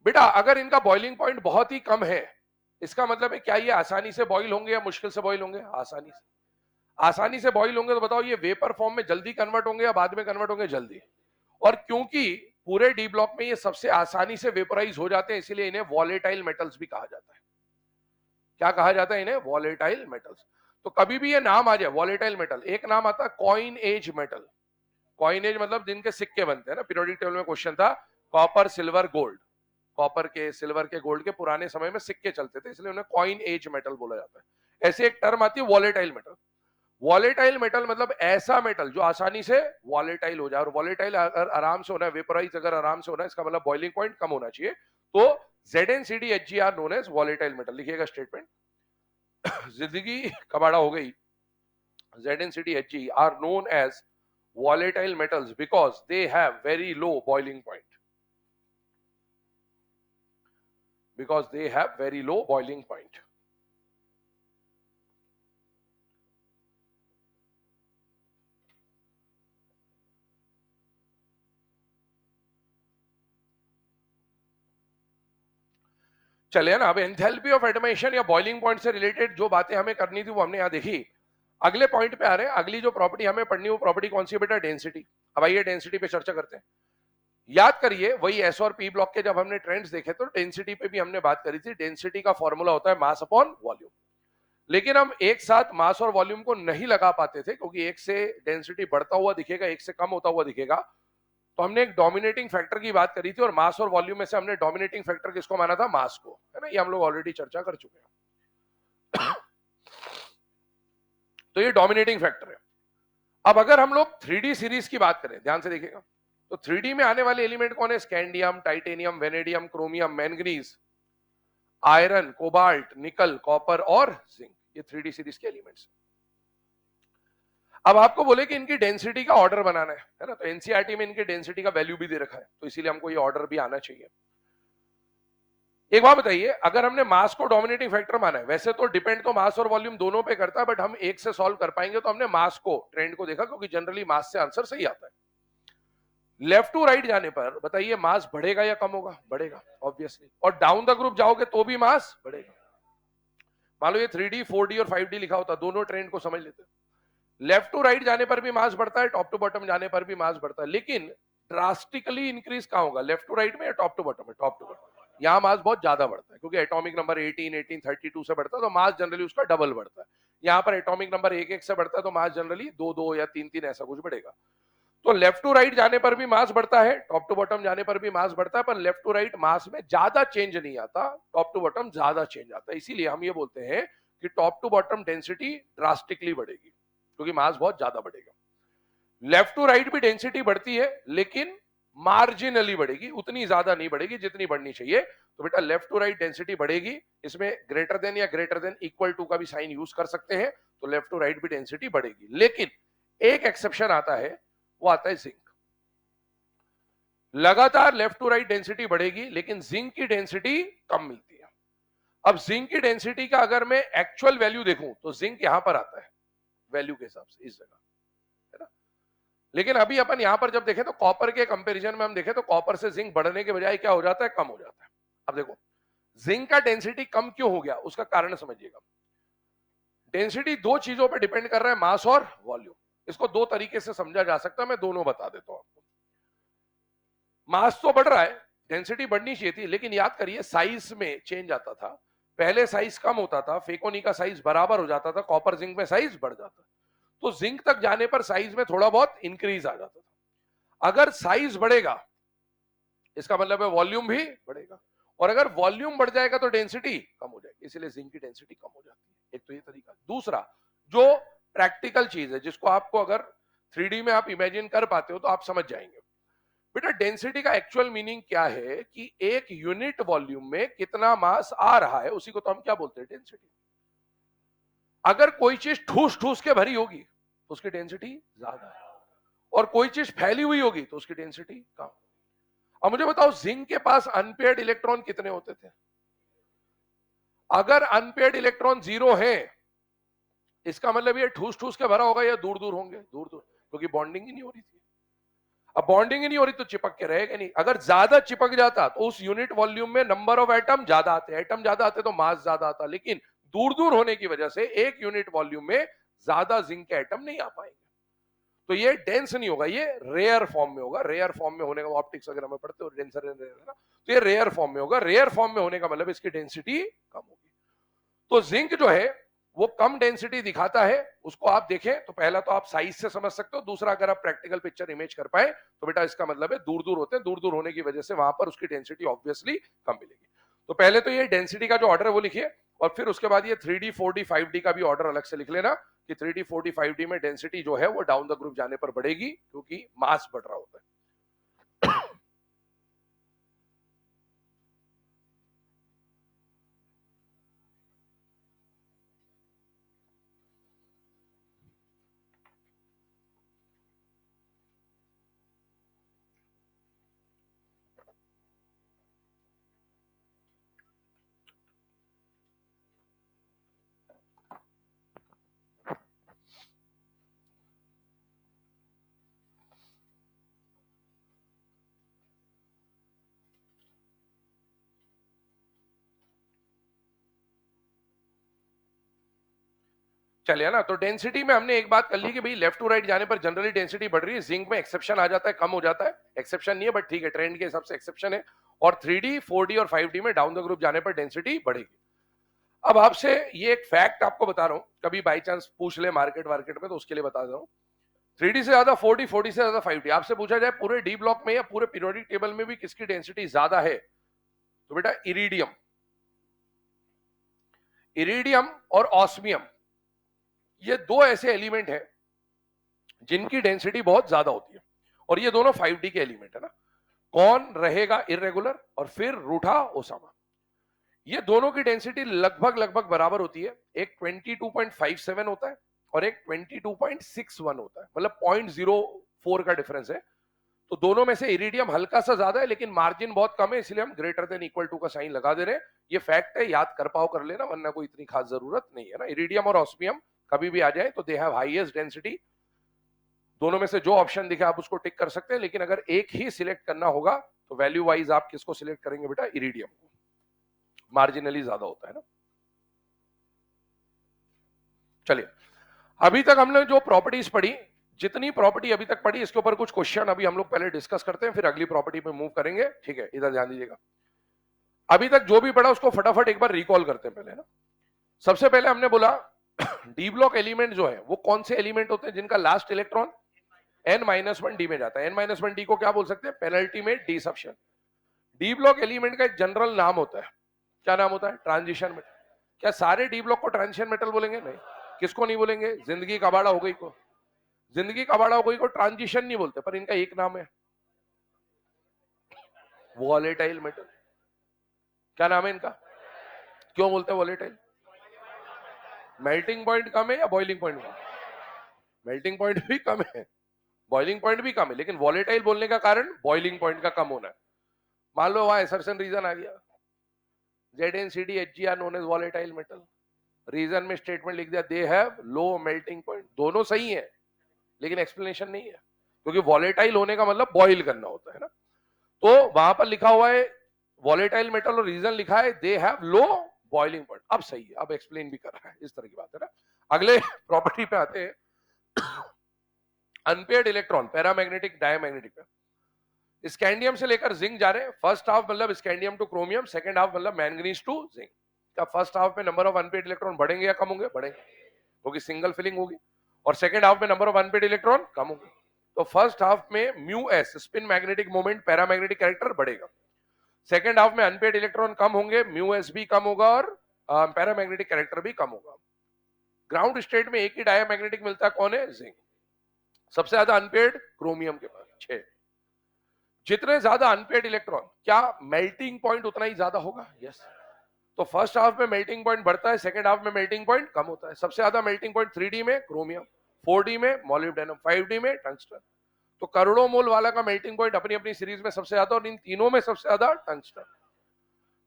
बेटा अगर इनका बॉइलिंग पॉइंट बहुत ही कम है, इसका मतलब है क्या ये आसानी से बॉइल होंगे या मुश्किल से बॉइल होंगे? आसानी से। आसानी से बॉइल होंगे तो बताओ ये वेपर फॉर्म में जल्दी कन्वर्ट होंगे या बाद में कन्वर्ट होंगे? जल्दी। और क्योंकि पूरे डी ब्लॉक में ये सबसे आसानी से वेपराइज हो जाते हैं, इसीलिए इन्हें वॉलेटाइल मेटल्स भी कहा जाता है। क्या कहा जाता है इन्हें? Volatile metals. तो कभी भी ये नाम आ जाए वॉलेटाइल मेटल, एक नाम आता है coinage metal. Coinage मतलब जिनके सिक्के बनते हैं ना, पीरियोडिक टेबल में क्वेश्चन था, कॉपर सिल्वर गोल्ड, कॉपर के, सिल्वर के, गोल्ड के पुराने समय में सिक्के चलते थे, इसलिए उन्हें कॉइन एज मेटल बोला जाता है। ऐसे एक टर्म आती है वॉलेटाइल मेटल। वॉलेटाइल मेटल मतलब ऐसा मेटल जो आसानी से वॉलेटाइल हो जाए, और वॉलेटाइल अगर आराम से होना है, वेपराइज अगर आराम से होना है, इसका मतलब बॉइलिंग पॉइंट कम होना चाहिए। तो ZnCdHg are known as volatile metal. लिखिएगा स्टेटमेंट, जिंदगी कबाड़ा हो गई। ZnCdHg are known as volatile metals because they have very low boiling point. Because they have very low boiling point. चलिए ना, अब एंथैल्पी ऑफ एटमाइजेशन या बॉइलिंग पॉइंट से रिलेटेड जो बातें हमें करनी थी वो हमने यहां देखी। अगले पॉइंट पे आ रहे हैं। अगली जो प्रॉपर्टी हमें पढ़नी है वो प्रॉपर्टी कौन सी है बेटा? डेंसिटी। अब आइए डेंसिटी पे चर्चा करते हैं। याद करिए वही एस और पी ब्लॉक के जब हमने ट्रेंड्स देखे तो डेंसिटी पे भी हमने बात करी थी। डेंसिटी का फॉर्मूला होता है मास अपॉन वॉल्यूम। लेकिन हम एक साथ मास और वॉल्यूम को नहीं लगा पाते थे, क्योंकि एक से डेंसिटी बढ़ता हुआ दिखेगा, एक से कम होता हुआ दिखेगा। तो हमने एक डोमिनेटिंग फैक्टर की बात करी थी, और मास और वॉल्यूम में से हमने डोमिनेटिंग फैक्टर किसको माना था? मास को, है ना। ये हम लोग ऑलरेडी चर्चा कर चुके हैं। तो ये डोमिनेटिंग फैक्टर है। अब अगर हम लोग 3D सीरीज की बात करें, ध्यान से देखिएगा, तो 3D में आने वाले एलिमेंट कौन है? Scandium, titanium, vanadium, chromium, manganese, iron, cobalt, निकल, कॉपर और जिंक। ये 3D सीरीज के एलिमेंट्स। अब आपको बोले कि इनकी डेंसिटी का ऑर्डर बनाना है ना, तो एनसीईआरटी में इनकी डेंसिटी का वैल्यू भी दे रखा है, तो इसीलिए हमको ये ऑर्डर भी आना चाहिए। एक बात बताइए, अगर हमने मास को डोमिनेटिंग फैक्टर माना है, वैसे तो डिपेंड तो मास और वॉल्यूम दोनों पे करता है, बट हम एक से सॉल्व कर पाएंगे, तो हमने मास को, ट्रेंड को देखा, क्योंकि जनरली मास से आंसर सही आता है। लेफ्ट टू राइट जाने पर बताइए मास बढ़ेगा या कम होगा? बढ़ेगा ऑब्वियसली। और डाउन द ग्रुप जाओगे तो भी मास बढ़ेगा। मान लो ये 3D 4D और 5D लिखा होता, दोनों ट्रेंड को समझ लेते। लेफ्ट टू राइट जाने पर भी मास बढ़ता है, टॉप टू बॉटम जाने पर भी मास बढ़ता है, लेकिन ड्रास्टिकली इंक्रीज कहां होगा? लेफ्ट टू राइट में या टॉप टू बॉटम में? Top to bottom. यहां मास बहुत ज्यादा बढ़ता है, क्योंकि एटॉमिक नंबर 18, 1832 से बढ़ता है, तो मास जनरली उसका डबल बढ़ता है। यहाँ पर एटॉमिक नंबर 1, 1 से बढ़ता है, तो मास जनरली 2, 2 या 3, 3 ऐसा कुछ बढ़ेगा। तो लेफ्ट टू राइट जाने पर भी मास बढ़ता है, टॉप टू बॉटम जाने पर भी मास बढ़ता है, पर लेफ्ट टू राइट मास में ज्यादा चेंज नहीं आता, टॉप टू बॉटम ज्यादा चेंज आता है। इसीलिए हम ये बोलते हैं कि top to bottom density drastically बढ़ेगी, क्योंकि मास बहुत ज्यादा बढ़ेगा। लेफ्ट टू राइट भी डेंसिटी बढ़ती है, लेकिन मार्जिनली बढ़ेगी, उतनी ज्यादा नहीं बढ़ेगी जितनी बढ़नी चाहिए। तो बेटा लेफ्ट टू राइट डेंसिटी बढ़ेगी, इसमें ग्रेटर देन या ग्रेटर देन इक्वल टू का भी साइन यूज कर सकते हैं, तो लेफ्ट टू राइट भी डेंसिटी बढ़ेगी। लेकिन एक एक्सेप्शन आता है, वो आता है जिंक। लगातार लेफ्ट टू राइट डेंसिटी बढ़ेगी, लेकिन जिंक की डेंसिटी कम मिलती है। अब जिंक की डेंसिटी का अगर मैं एक्चुअल वैल्यू देखूं तो जिंक यहां पर आता है वैल्यू के हिसाब से इस जगह, है ना। लेकिन अभी अपन यहां पर जब देखें तो कॉपर के कंपैरिजन में हम देखें तो कॉपर से जिंक बढ़ने के बजाय क्या हो जाता है, कम हो जाता है। अब देखो जिंक का डेंसिटी कम क्यों हो गया, उसका कारण समझिएगा। डेंसिटी दो चीजों पर डिपेंड कर रहा है, मास और वॉल्यूम। इसको दो तरीके से समझा जा सकता है, मैं दोनों बता देता हूं आपको। मास तो बढ़ रहा है, डेंसिटी बढ़नी चाहिए थी, लेकिन याद करिए साइज में चेंज आता था। पहले साइज कम होता था, फेकोनी का साइज बराबर हो जाता था, कॉपर जिंक में साइज बढ़ जाता, तो जिंक तक जाने पर साइज में थोड़ा बहुत इंक्रीज आ जाता था। अगर साइज बढ़ेगा इसका मतलब है वॉल्यूम भी बढ़ेगा, और अगर वॉल्यूम बढ़ जाएगा तो डेंसिटी कम हो जाएगी, इसलिए जिंक की डेंसिटी कम हो जाती है। एक तो ये तरीका। दूसरा जो प्रैक्टिकल चीज है, जिसको आपको अगर 3D में आप इमेजिन कर पाते हो तो आप समझ जाएंगे। बेटा डेंसिटी का एक्चुअल मीनिंग क्या है कि एक यूनिट वॉल्यूम में कितना मास आ रहा है, उसी को तो हम क्या बोलते हैं, डेंसिटी। अगर कोई चीज ठूस ठूस के भरी होगी तो उसकी डेंसिटी ज्यादा है, और कोई चीज फैली हुई होगी तो उसकी डेंसिटी कम। अब मुझे बताओ जिंक के पास अनपेयर्ड इलेक्ट्रॉन कितने होते थे। अगर अनपेयर्ड इलेक्ट्रॉन 0 है, इसका मतलब ये ठूस ठूस के भरा होगा या दूर दूर होंगे, दूर दूर, क्योंकि बॉन्डिंग ही नहीं हो रही थी। अब बॉन्डिंग ही नहीं हो रही तो चिपक के रहेगा नहीं। अगर ज्यादा चिपक जाता तो उस यूनिट वॉल्यूम में नंबर ऑफ एटम ज्यादा आते, एटम ज्यादा आते तो मास ज्यादा आता, लेकिन दूर दूर होने की वजह से एक यूनिट वॉल्यूम में ज्यादा जिंक के एटम नहीं आ पाएंगे, तो ये डेंस नहीं होगा, ये रेयर फॉर्म में होगा। रेयर फॉर्म में होने का ऑप्टिक्स वगैरह में पढ़ते हो, डेंसर है ना, तो ये रेयर फॉर्म में होगा। रेयर फॉर्म में होने का मतलब इसकी डेंसिटी कम होगी। तो जिंक जो है वो कम डेंसिटी दिखाता है, उसको आप देखें तो पहला तो आप साइज से समझ सकते हो, दूसरा अगर आप प्रैक्टिकल पिक्चर इमेज कर पाए तो बेटा इसका मतलब है दूर दूर होते हैं, दूर दूर होने की वजह से वहां पर उसकी डेंसिटी ऑब्वियसली कम मिलेगी। तो पहले तो ये डेंसिटी का जो ऑर्डर है वो लिखिए, और फिर उसके बाद ये 3D 4D 5D का भी ऑर्डर अलग से लिख लेना कि 3D 4D 5D में डेंसिटी जो है वो डाउन द ग्रुप जाने पर बढ़ेगी, क्योंकि मास बढ़ रहा होता है। चलिए ना, तो डेंसिटी में हमने एक बात कर ली कि भाई लेफ्ट टू राइट जाने पर जनरली डेंसिटी बढ़ रही है, जिंक में एक्सेप्शन आ जाता है, कम हो जाता है। एक्सेप्शन नहीं है बट ठीक है, ट्रेंड के हिसाब से एक्सेप्शन है। और 3D 4D और 5D में डाउन द ग्रुप जाने पर डेंसिटी बढ़ेगी। अब आपसे ये एक फैक्ट आपको बता रहा हूं, कभी बाई चांस पूछ ले मार्केट वार्केट में तो उसके लिए बता रहा हूं। 3D से ज्यादा 4D, 4D से ज्यादा 5D, आपसे पूछा जाए पूरे डी ब्लॉक में या पूरे पीरियोडिक टेबल में भी किसकी डेंसिटी ज्यादा है, तो बेटा इरिडियम। इरिडियम और ऑस्मियम, ये दो ऐसे एलिमेंट हैं जिनकी डेंसिटी बहुत ज्यादा होती है, और ये दोनों 5D के एलिमेंट है ना। कौन रहेगा इरेगुलर और फिर रूठा ओसामा, ये दोनों की डेंसिटी लगभग लगभग बराबर होती है। एक 22.57 होता है और एक 22.61 होता है, मतलब 0.04 का डिफरेंस है। तो दोनों में से इरिडियम हल्का सा ज्यादा है, लेकिन मार्जिन बहुत कम है, इसलिए हम ग्रेटर देन इक्वल टू का साइन लगा दे रहे हैं। ये फैक्ट है, याद कर पाओ कर लेना, वरना कोई इतनी खास जरूरत नहीं है ना। इरिडियम और ऑस्मियम कभी भी आ जाए तो दे हैव हाईएस्ट डेंसिटी। दोनों में से जो ऑप्शन दिखे आप उसको टिक कर सकते हैं, लेकिन अगर एक ही सिलेक्ट करना होगा तो वैल्यू वाइज आप किसको सिलेक्ट करेंगे बेटा, इरिडियम को, मार्जिनली ज्यादा होता है ना। चलिए, अभी तक हमने जो प्रॉपर्टीज पढ़ी, जितनी प्रॉपर्टी अभी तक पढ़ी, इसके ऊपर कुछ क्वेश्चन अभी हम लोग पहले डिस्कस करते हैं, फिर अगली प्रॉपर्टी पे मूव करेंगे, ठीक है। इधर ध्यान दीजिएगा, अभी तक जो भी पढ़ा उसको फटाफट एक बार रिकॉल करते हैं पहले ना। सबसे पहले हमने बोला डी ब्लॉक एलिमेंट जो है वो कौन से एलिमेंट होते हैं जिनका लास्ट इलेक्ट्रॉन n-1 डी में जाता है। n-1 डी को क्या बोल सकते हैं, पेनल्टी में डी सबशन। डी ब्लॉक एलिमेंट का एक जनरल नाम होता है, क्या नाम होता है, ट्रांजिशन मेटल। क्या सारे डी ब्लॉक को ट्रांजिशन मेटल बोलेंगे, नहीं। किसको नहीं बोलेंगे, जिंदगी कबाड़ा हो गई को, जिंदगी कबाड़ा हो गई को ट्रांजिशन नहीं बोलते, पर इनका एक नाम है वॉलेटाइल मेटल। क्या नाम है इनका, क्यों बोलते हैं वॉलेटाइल, मेल्टिंग पॉइंट कम है या बॉइलिंग पॉइंट कम, मेल्टिंग पॉइंट भी कम है, बॉइलिंग पॉइंट भी कम है, लेकिन वॉलेटाइल बोलने का कारण बॉइलिंग पॉइंट का कम होना है। मान लो वहां असर्शन रीजन आ गया, ZnCd Hg known as volatile metal, reason में स्टेटमेंट लिख दिया they have low melting point, दोनों सही है लेकिन एक्सप्लेनेशन नहीं है, क्योंकि वॉलेटाइल होने का मतलब बॉइल करना होता है ना। तो वहां पर लिखा हुआ है वॉलेटाइल मेटल और रीजन लिखा है दे हैव लो बॉइलिंग पॉइंट, अब सही है, अब एक्सप्लेन भी कर रहा है, इस तरह की बात है ना। अगले प्रॉपर्टी पे आते हैं, अनपेयर्ड इलेक्ट्रॉन पैरामैग्नेटिक डायमैग्नेटिक पे, स्कैंडियम से लेकर जिंक जा रहे हैं, फर्स्ट हाफ मतलब scandium two chromium, second half मतलब मैंगनीज टू जिंक। क्या फर्स्ट हाफ में नंबर ऑफ अनपेयर्ड इलेक्ट्रॉन बढ़ेंगे या कम होंगे? बढ़ेंगे, क्योंकि सिंगल फिलिंग होगी। और सेकंड हाफ में नंबर ऑफ अनपेयर्ड इलेक्ट्रॉन कम होंगे। तो फर्स्ट हाफ में mu S spin magnetic moment paramagnetic character बढ़ेगा, सेकंड हाफ में अनपेयर्ड इलेक्ट्रॉन कम होंगे, म्यू एस भी कम होगा और पैरामैग्नेटिक कैरेक्टर भी कम होगा। ग्राउंड स्टेट में एक ही डायमैग्नेटिक मिलता है, कौन है? जिंक। सबसे ज्यादा अनपेयर्ड क्रोमियम के पास 6। जितने ज्यादा अनपेयर्ड इलेक्ट्रॉन, क्या मेल्टिंग पॉइंट उतना ही ज्यादा होगा? यस। तो फर्स्ट हाफ में मेल्टिंग पॉइंट बढ़ता है, सेकंड हाफ में मेल्टिंग पॉइंट कम होता है। सबसे ज्यादा मेल्टिंग पॉइंट 3D में क्रोमियम, 4D में मॉलिब्डेनम, 5D में टंगस्टन। तो करोड़ों मोल वाला का मेल्टिंग पॉइंट अपनी अपनी सीरीज में सबसे ज्यादा, और इन तीनों में सबसे ज्यादा टंगस्टन।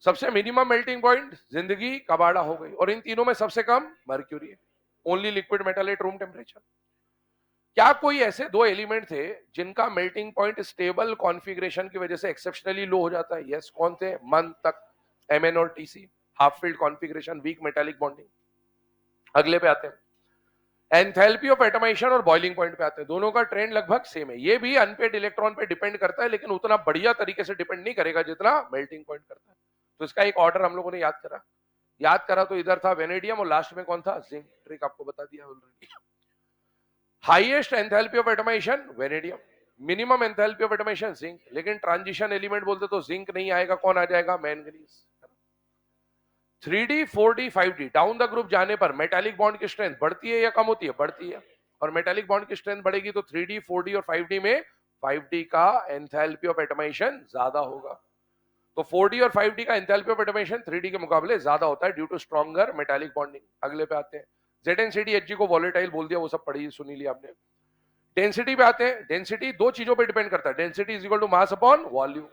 सबसे मिनिमम मेल्टिंग पॉइंट जिंदगी कबाड़ा हो गई, और इन तीनों में सबसे कम मर्क्यूरी है, only liquid metal at room temperature. क्या कोई ऐसे दो एलिमेंट थे जिनका मेल्टिंग पॉइंट स्टेबल कॉन्फ़िगरेशन की वजह से एक्सेप्शनली लो हो जाता है? यस। कौन थे? मन तक, Mn और Tc, half filled configuration, weak metallic bonding. अगले पे आते हैं, एंथैल्पी ऑफ एटमाइजेशन और बॉइलिंग पॉइंट पे आते हैं। दोनों का ट्रेंड लगभग सेम है, ये भी अनपेयर्ड इलेक्ट्रॉन पे डिपेंड करता है, लेकिन उतना बढ़िया तरीके से डिपेंड नहीं करेगा जितना मेल्टिंग पॉइंट करता है। तो इसका एक ऑर्डर हम लोगों ने याद करा तो इधर था वेनेडियम और लास्ट में कौन था? जिंक। ट्रिक आपको बता दिया already. Highest enthalpy of atomization vanadium, minimum enthalpy of atomization zinc, लेकिन ट्रांजिशन एलिमेंट बोलते तो जिंक नहीं आएगा, कौन आ जाएगा? Manganese. 3D 4D 5D down the group जाने पर मेटालिक बॉन्ड की स्ट्रेंथ बढ़ती है या कम होती है? बढ़ती है। और मेटालिक बॉन्ड की स्ट्रेंथ बढ़ेगी तो 3D 4D और 5D में 5D का एंथैल्पी ऑफ एटमाइजेशन ज्यादा होगा। तो 4D और 5D का एंथैल्पी ऑफ एटमाइजेशन 3D के मुकाबले ज्यादा होता है due to stronger metallic bonding. अगले पे आते हैं, ZnCd Hg को वॉलेटाइल बोल दिया, वो सब पढ़ी सुनी लिया आपने। डेंसिटी पे आते हैं, डेंसिटी दो चीजों पे डिपेंड करता है, density is equal to mass upon volume.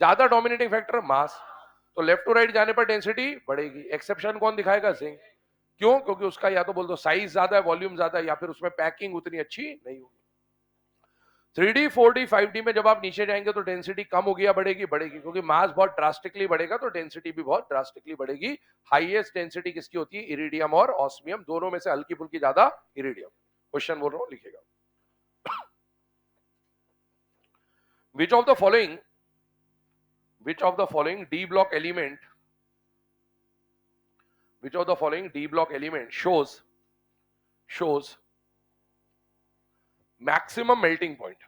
ज्यादा डोमिनेटिंग फैक्टर मास, तो लेफ्ट टू राइट जाने पर डेंसिटी बढ़ेगी। एक्सेप्शन कौन दिखाएगा? जिंक। क्यों? क्योंकि उसका या तो बोल दो साइज ज्यादा है, वॉल्यूम ज्यादा है, या फिर उसमें पैकिंग उतनी अच्छी नहीं होगी। 3D 4D 5D में जब आप नीचे जाएंगे तो डेंसिटी कम होगी या बढ़ेगी? बढ़ेगी, क्योंकि मास बहुत ड्रास्टिकली बढ़ेगा तो डेंसिटी भी बहुत ड्रास्टिकली बढ़ेगी। हाईएस्ट डेंसिटी किसकी होती है? इरिडियम और ऑस्मियम, दोनों में से हल्की फुल्की ज्यादा इरिडियम। क्वेश्चन बोल रहा हूं, लिखेगा। Which of the following D block element shows maximum melting point?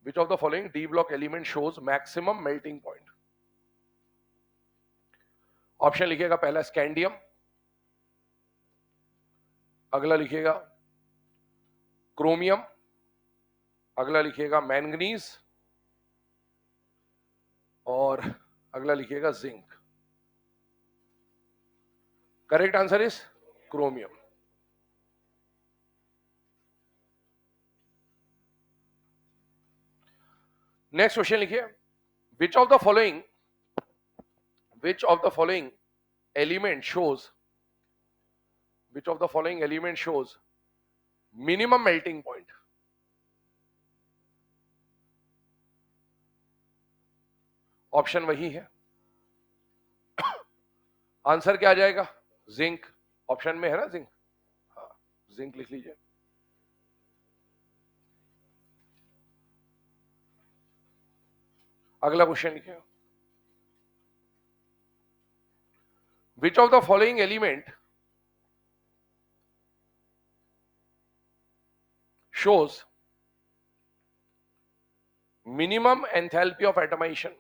Which of the following D block element shows maximum melting point? Option लिखिएगा, पहला स्कैंडियम, अगला लिखिएगा क्रोमियम, अगला लिखिएगा मैंगनीज, और अगला लिखिएगा zinc. Correct answer is chromium. Next question लिखिए, which of the following element shows minimum melting point? Option वही है, आंसर क्या आ जाएगा? जिंक। ऑप्शन में है ना जिंक, हाँ, जिंक लिख लीजिए। अगला क्वेश्चन लिखिए, which of the following element shows minimum enthalpy of atomization?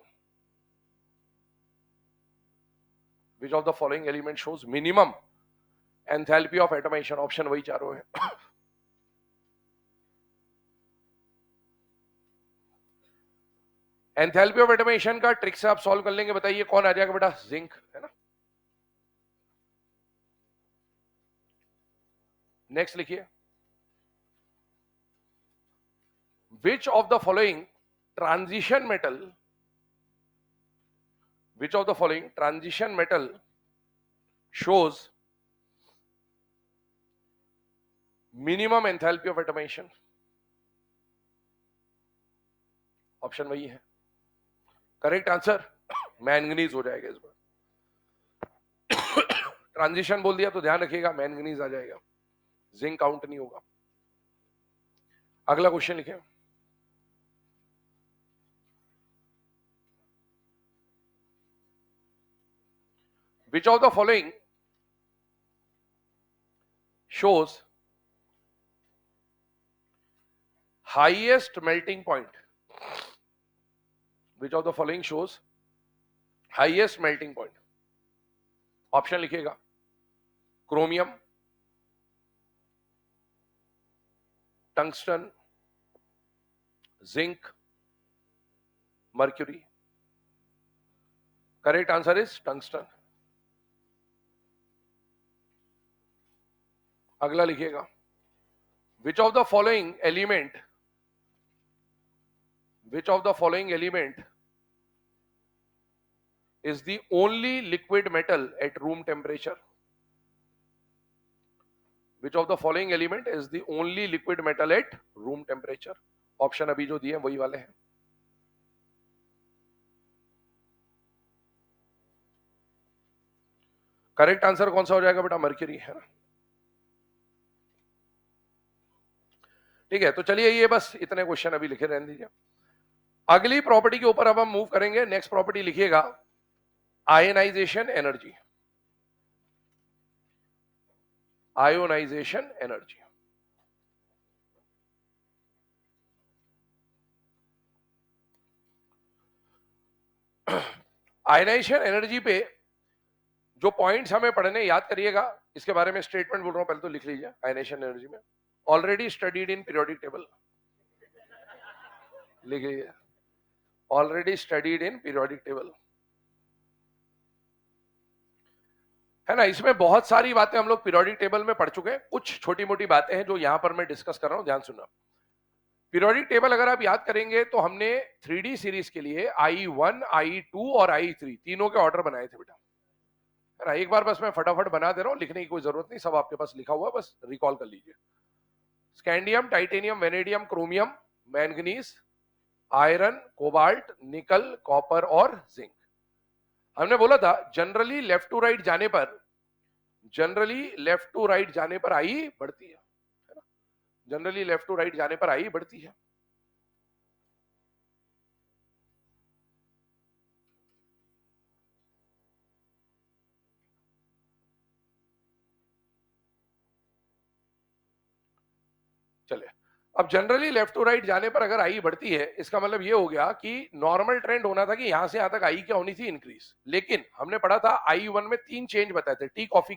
Which of the following element shows minimum enthalpy of atomization? Option वही चारों है। एंथैल्पी ऑफ एटमाइजेशन का ट्रिक से आप सॉल्व कर लेंगे, बताइए कौन आ जाएगा बेटा? जिंक, है ना। नेक्स्ट लिखिए, which of the following transition metal shows minimum enthalpy of atomization? Option वही है. करेक्ट आंसर मैंगनीज हो जाएगा इस बार. ट्रांजिशन बोल दिया तो ध्यान रखिएगा मैंगनीज आ जाएगा, जिंक काउंट नहीं होगा. अगला क्वेश्चन लिखें. Which of the following shows highest melting point? Which of the following shows highest melting point? Option लिखिएगा. Chromium, tungsten, zinc, mercury. Correct answer is tungsten. अगला लिखिएगा. Which of the following element is the only liquid metal at room temperature? Which of the following element is the only liquid metal at room temperature? Option अभी जो दिए वही वाले हैं. Correct answer कौन सा हो जाएगा बेटा? मर्क्यूरी है ना. ठीक है, तो चलिए ये बस इतने क्वेश्चन अभी लिखे रहने दीजिए. अगली प्रॉपर्टी के ऊपर अब हम मूव करेंगे. नेक्स्ट प्रॉपर्टी लिखिएगा ionization energy. Ionization energy. Ionization energy पे जो पॉइंट्स हमें पढ़ने याद करिएगा, इसके बारे में स्टेटमेंट बोल रहा हूं, पहले तो लिख लीजिए. आयनाइजेशन एनर्जी में already studied in periodic table. लिख लीजिए already studied in periodic table, है ना. इसमें बहुत सारी बातें हम लोग पीरियोडिक टेबल में पढ़ चुके हैं. कुछ छोटी मोटी बातें हैं जो यहां पर मैं डिस्कस कर रहा हूं, ध्यान सुनना. पीरियोडिक टेबल अगर आप याद करेंगे तो हमने 3D सीरीज के लिए I1, I2 और I3 तीनों के ऑर्डर बनाए थे बेटा, है ना. एक बार बस मैं फटाफट बना दे रहा हूं, लिखने की कोई जरूरत नहीं, सब आपके पास लिखा हुआ, बस रिकॉल कर लीजिए. Scandium, titanium, vanadium, chromium, manganese, iron, cobalt, निकल, कॉपर और जिंक. हमने बोला था जनरली लेफ्ट टू राइट जाने पर आई बढ़ती है ना. जनरली लेफ्ट टू राइट जाने पर आई बढ़ती है. चलिए, अब जनरली लेफ्ट टू राइट जाने पर अगर आई बढ़ती है, इसका मतलब ये हो गया कि नॉर्मल ट्रेंड होना था कि यहां से यहां तक आई क्या होनी थी? इंक्रीज. लेकिन हमने पढ़ा था I1 में 3 चेंज बताए थे. टी कॉफी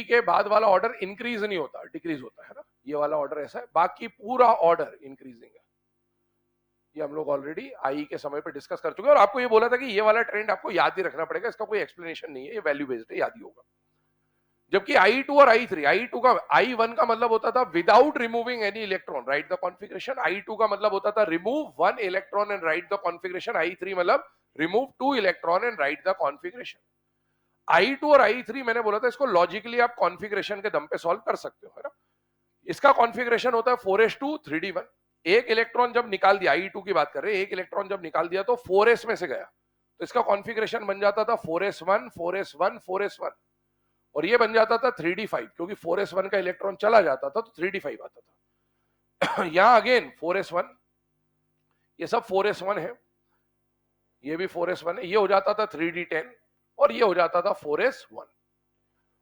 के बाद वाला ऑर्डर इंक्रीज नहीं होता, डिक्रीज होता है ना. ये वाला ऑर्डर ऐसा है, बाकी पूरा ऑर्डर इंक्रीजिंग है. ये हम लोग ऑलरेडी आई के समय पे डिस्कस कर चुके हैं, और आपको ये बोला था कि ये वाला ट्रेंड आपको याद ही रखना पड़ेगा, इसका कोई एक्सप्लेनेशन नहीं है, ये वैल्यू बेस्ड है, याद ही होगा. जबकि I2 और I3, I2 का I1 का मतलब होता था without removing any electron right the configuration. I2 का मतलब होता था remove 1 electron and right the configuration. I3 मतलब remove 2 electron and right the configuration. I2 और I3 मैंने बोला था इसको लॉजिकली आप कॉन्फिगरेशन के दम पे सॉल्व कर सकते हो, है ना. इसका कॉन्फिगरेशन होता है 4s2 3d1. एक इलेक्ट्रॉन जब निकाल दिया, I2 की बात कर रहे हैं, एक इलेक्ट्रॉन जब निकाल दिया तो 4s में से गया, तो इसका कॉन्फिगरेशन बन जाता था 4s1 4s1 4s1, और ये बन जाता था 3d5, क्योंकि 4s1 का इलेक्ट्रॉन चला जाता था तो 3d5 आता था. यहां अगेन 4s1, ये सब 4s1 है, ये भी 4s1 है, ये हो जाता था 3d10 और ये हो जाता था 4s1.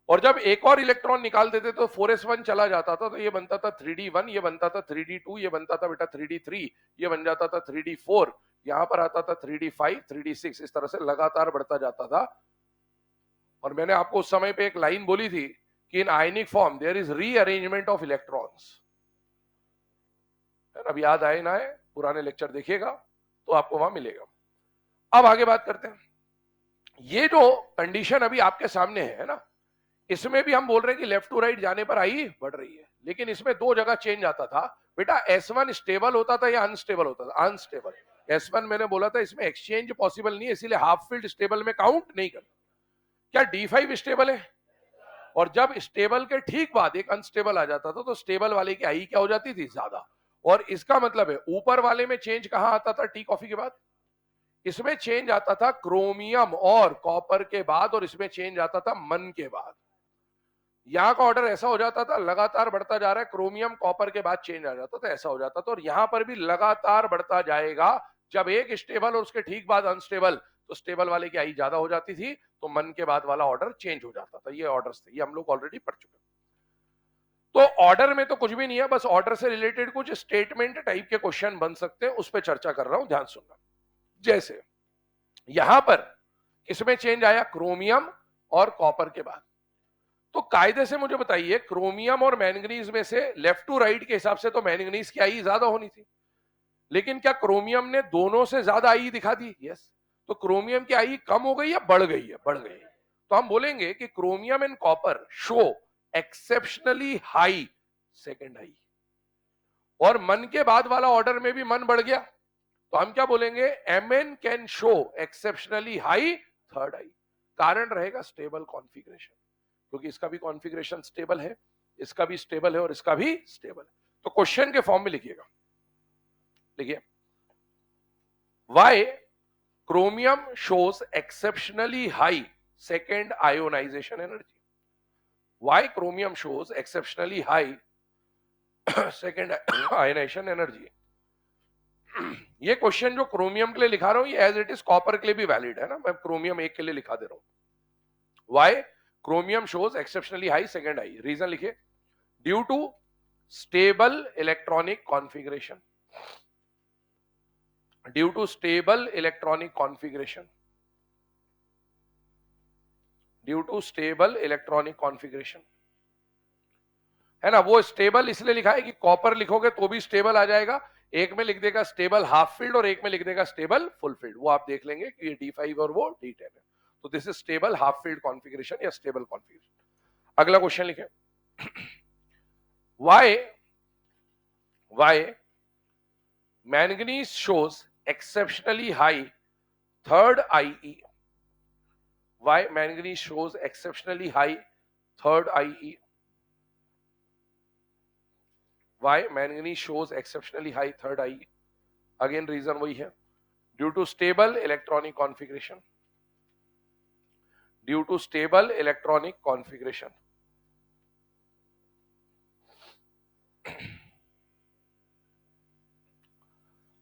और जब एक और इलेक्ट्रॉन निकाल देते तो 4s1 चला जाता था, तो ये बनता था 3d1, ये बनता था 3d2, ये बनता था बेटा 3d3, ये बन जाता था 3d4, यहां पर आता था 3d5 3d6. इस तरह से लगातार बढ़ता जाता था. और मैंने आपको उस समय पे एक लाइन बोली थी कि in ionic form there is rearrangement of electrons. अब याद आए ना आए, पुराने लेक्चर देखिएगा तो आपको वहां मिलेगा. अब आगे बात करते हैं. ये जो कंडीशन अभी आपके सामने है ना, इसमें भी हम बोल रहे हैं कि लेफ्ट टू राइट जाने पर आई बढ़ रही है, लेकिन इसमें दो जगह चेंज आता था। बेटा S1 स्टेबल होता था या अनस्टेबल होता था? अनस्टेबल। S1 मैंने बोला था इसमें एक्सचेंज पॉसिबल नहीं है, इसीलिए हाफ फील्ड स्टेबल में काउंट नहीं करता। क्या D5 स्टेबल है? और जब स्टेबल के ठीक बाद एक अनस्टेबल आ जाता था तो स्टेबल वाले की आई क्या हो जाती थी? ज्यादा। और इसका मतलब है ऊपर वाले में चेंज कहां आता था टी कॉफी के बाद? इसमें चेंज आता था क्रोमियम और कॉपर के बाद, और इसमें चेंज आता था मन के बाद। यहां का ऑर्डर ऐसा हो जाता था, लगातार बढ़ता जा रहा है, क्रोमियम कॉपर के बाद चेंज आ जाता था, ऐसा हो जाता था। और यहां पर भी लगातार बढ़ता जाएगा। जब एक स्टेबल और उसके ठीक बाद अनस्टेबल, तो स्टेबल वाले की आई ज्यादा हो जाती थी, तो मन के बाद वाला ऑर्डर चेंज हो जाता था। ये ऑर्डर्स थे, ये हम लोग ऑलरेडी पढ़ चुके हैं। तो ऑर्डर में तो कुछ भी नहीं है, बस ऑर्डर से रिलेटेड कुछ स्टेटमेंट टाइप के क्वेश्चन बन सकते हैं, उस पर चर्चा कर रहा हूं, ध्यान सुनना। जैसे यहां पर किसमें चेंज आया? क्रोमियम और कॉपर के बाद। तो कायदे से मुझे बताइए, क्रोमियम और मैंगनीज में से लेफ्ट टू राइट के हिसाब से तो मैंगनीज की आई ज्यादा होनी थी, लेकिन क्या क्रोमियम ने दोनों से ज्यादा आई दिखा दी? यस। तो क्रोमियम की आई कम हो गई या बढ़ गई है? बढ़ गई। तो हम बोलेंगे कि chromium and copper show exceptionally high second आई, और मन के बाद वाला ऑर्डर में भी मन बढ़ गया, तो हम क्या बोलेंगे? Mn can show exceptionally high third I. कारण रहेगा स्टेबल कॉन्फ़िगरेशन, क्योंकि इसका भी कॉन्फ़िगरेशन स्टेबल है, इसका भी स्टेबल है और इसका भी स्टेबल है। तो क्वेश्चन के फॉर्म में लिखिएगा, लिखिए why chromium shows exceptionally high second ionization energy. Why chromium shows exceptionally high second ionization energy. ये क्वेश्चन जो क्रोमियम के लिए लिखा रहा हूं, ये एज इट इज कॉपर के लिए भी वैलिड है ना, मैं क्रोमियम एक के लिए लिखा दे रहा हूं। Why chromium shows exceptionally high second I, reason लिखिए due to stable electronic configuration, due to stable electronic configuration, due to stable electronic configuration, है ना। वो स्टेबल इसलिए लिखा है कि कॉपर लिखोगे तो भी स्टेबल आ जाएगा, एक में लिख देगा स्टेबल हाफ फील्ड और एक में लिख देगा स्टेबल फुल फील्ड, वो आप देख लेंगे कि ये D5 और वो D10 है। तो this is stable half filled configuration या स्टेबल कॉन्फ़िगरेशन। अगला क्वेश्चन लिखे, why manganese shows exceptionally high third IE, why manganese shows exceptionally high third IE, why manganese shows exceptionally high third IE? Again reason वही है, due to stable electronic configuration, due to stable electronic configuration।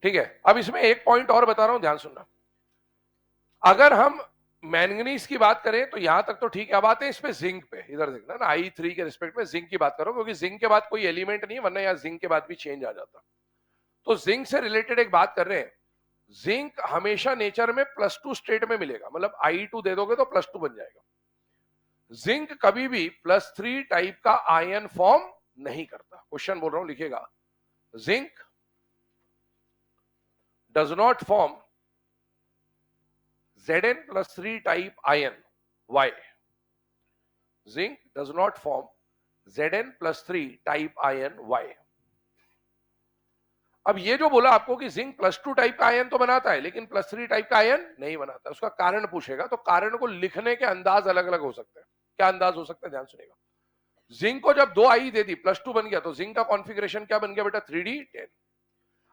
ठीक है, अब इसमें एक point और बता रहा हूं, ध्यान सुनना। अगर हम मैंगनीज की बात करें तो यहां तक तो ठीक है, अब आते हैं इस पे जिंक पे। इधर देखना ना, I3 के रिस्पेक्ट में जिंक की बात करो, क्योंकि जिंक के बाद कोई एलिमेंट नहीं, वरना यहां जिंक के बाद भी चेंज आ जाता। तो जिंक से रिलेटेड एक बात कर रहे हैं। जिंक हमेशा नेचर में +2 स्टेट में मिलेगा, मतलब I2 दे दोगे तो +2 बन जाएगा। जिंक कभी भी +3 टाइप का आयन फॉर्म नहीं करता। क्वेश्चन बोल रहा हूं, लिखेगा zinc does not form Zn+3 type ion. Why? Zinc does not form Zn+3 type ion. Why? अब ये जो बोला आपको कि जिंक +2 टाइप का आयन तो बनाता है, लेकिन +3 टाइप का आयन नहीं बनाता, उसका कारण पूछेगा, तो कारण को लिखने के अंदाज अलग अलग हो सकते हैं। क्या अंदाज हो सकता है? ध्यान सुनिएगा। जिंक को जब 2 आई दे दी, +2 बन गया, तो जिंक का कॉन्फ़िगरेशन क्या बन गया बेटा? 3D10।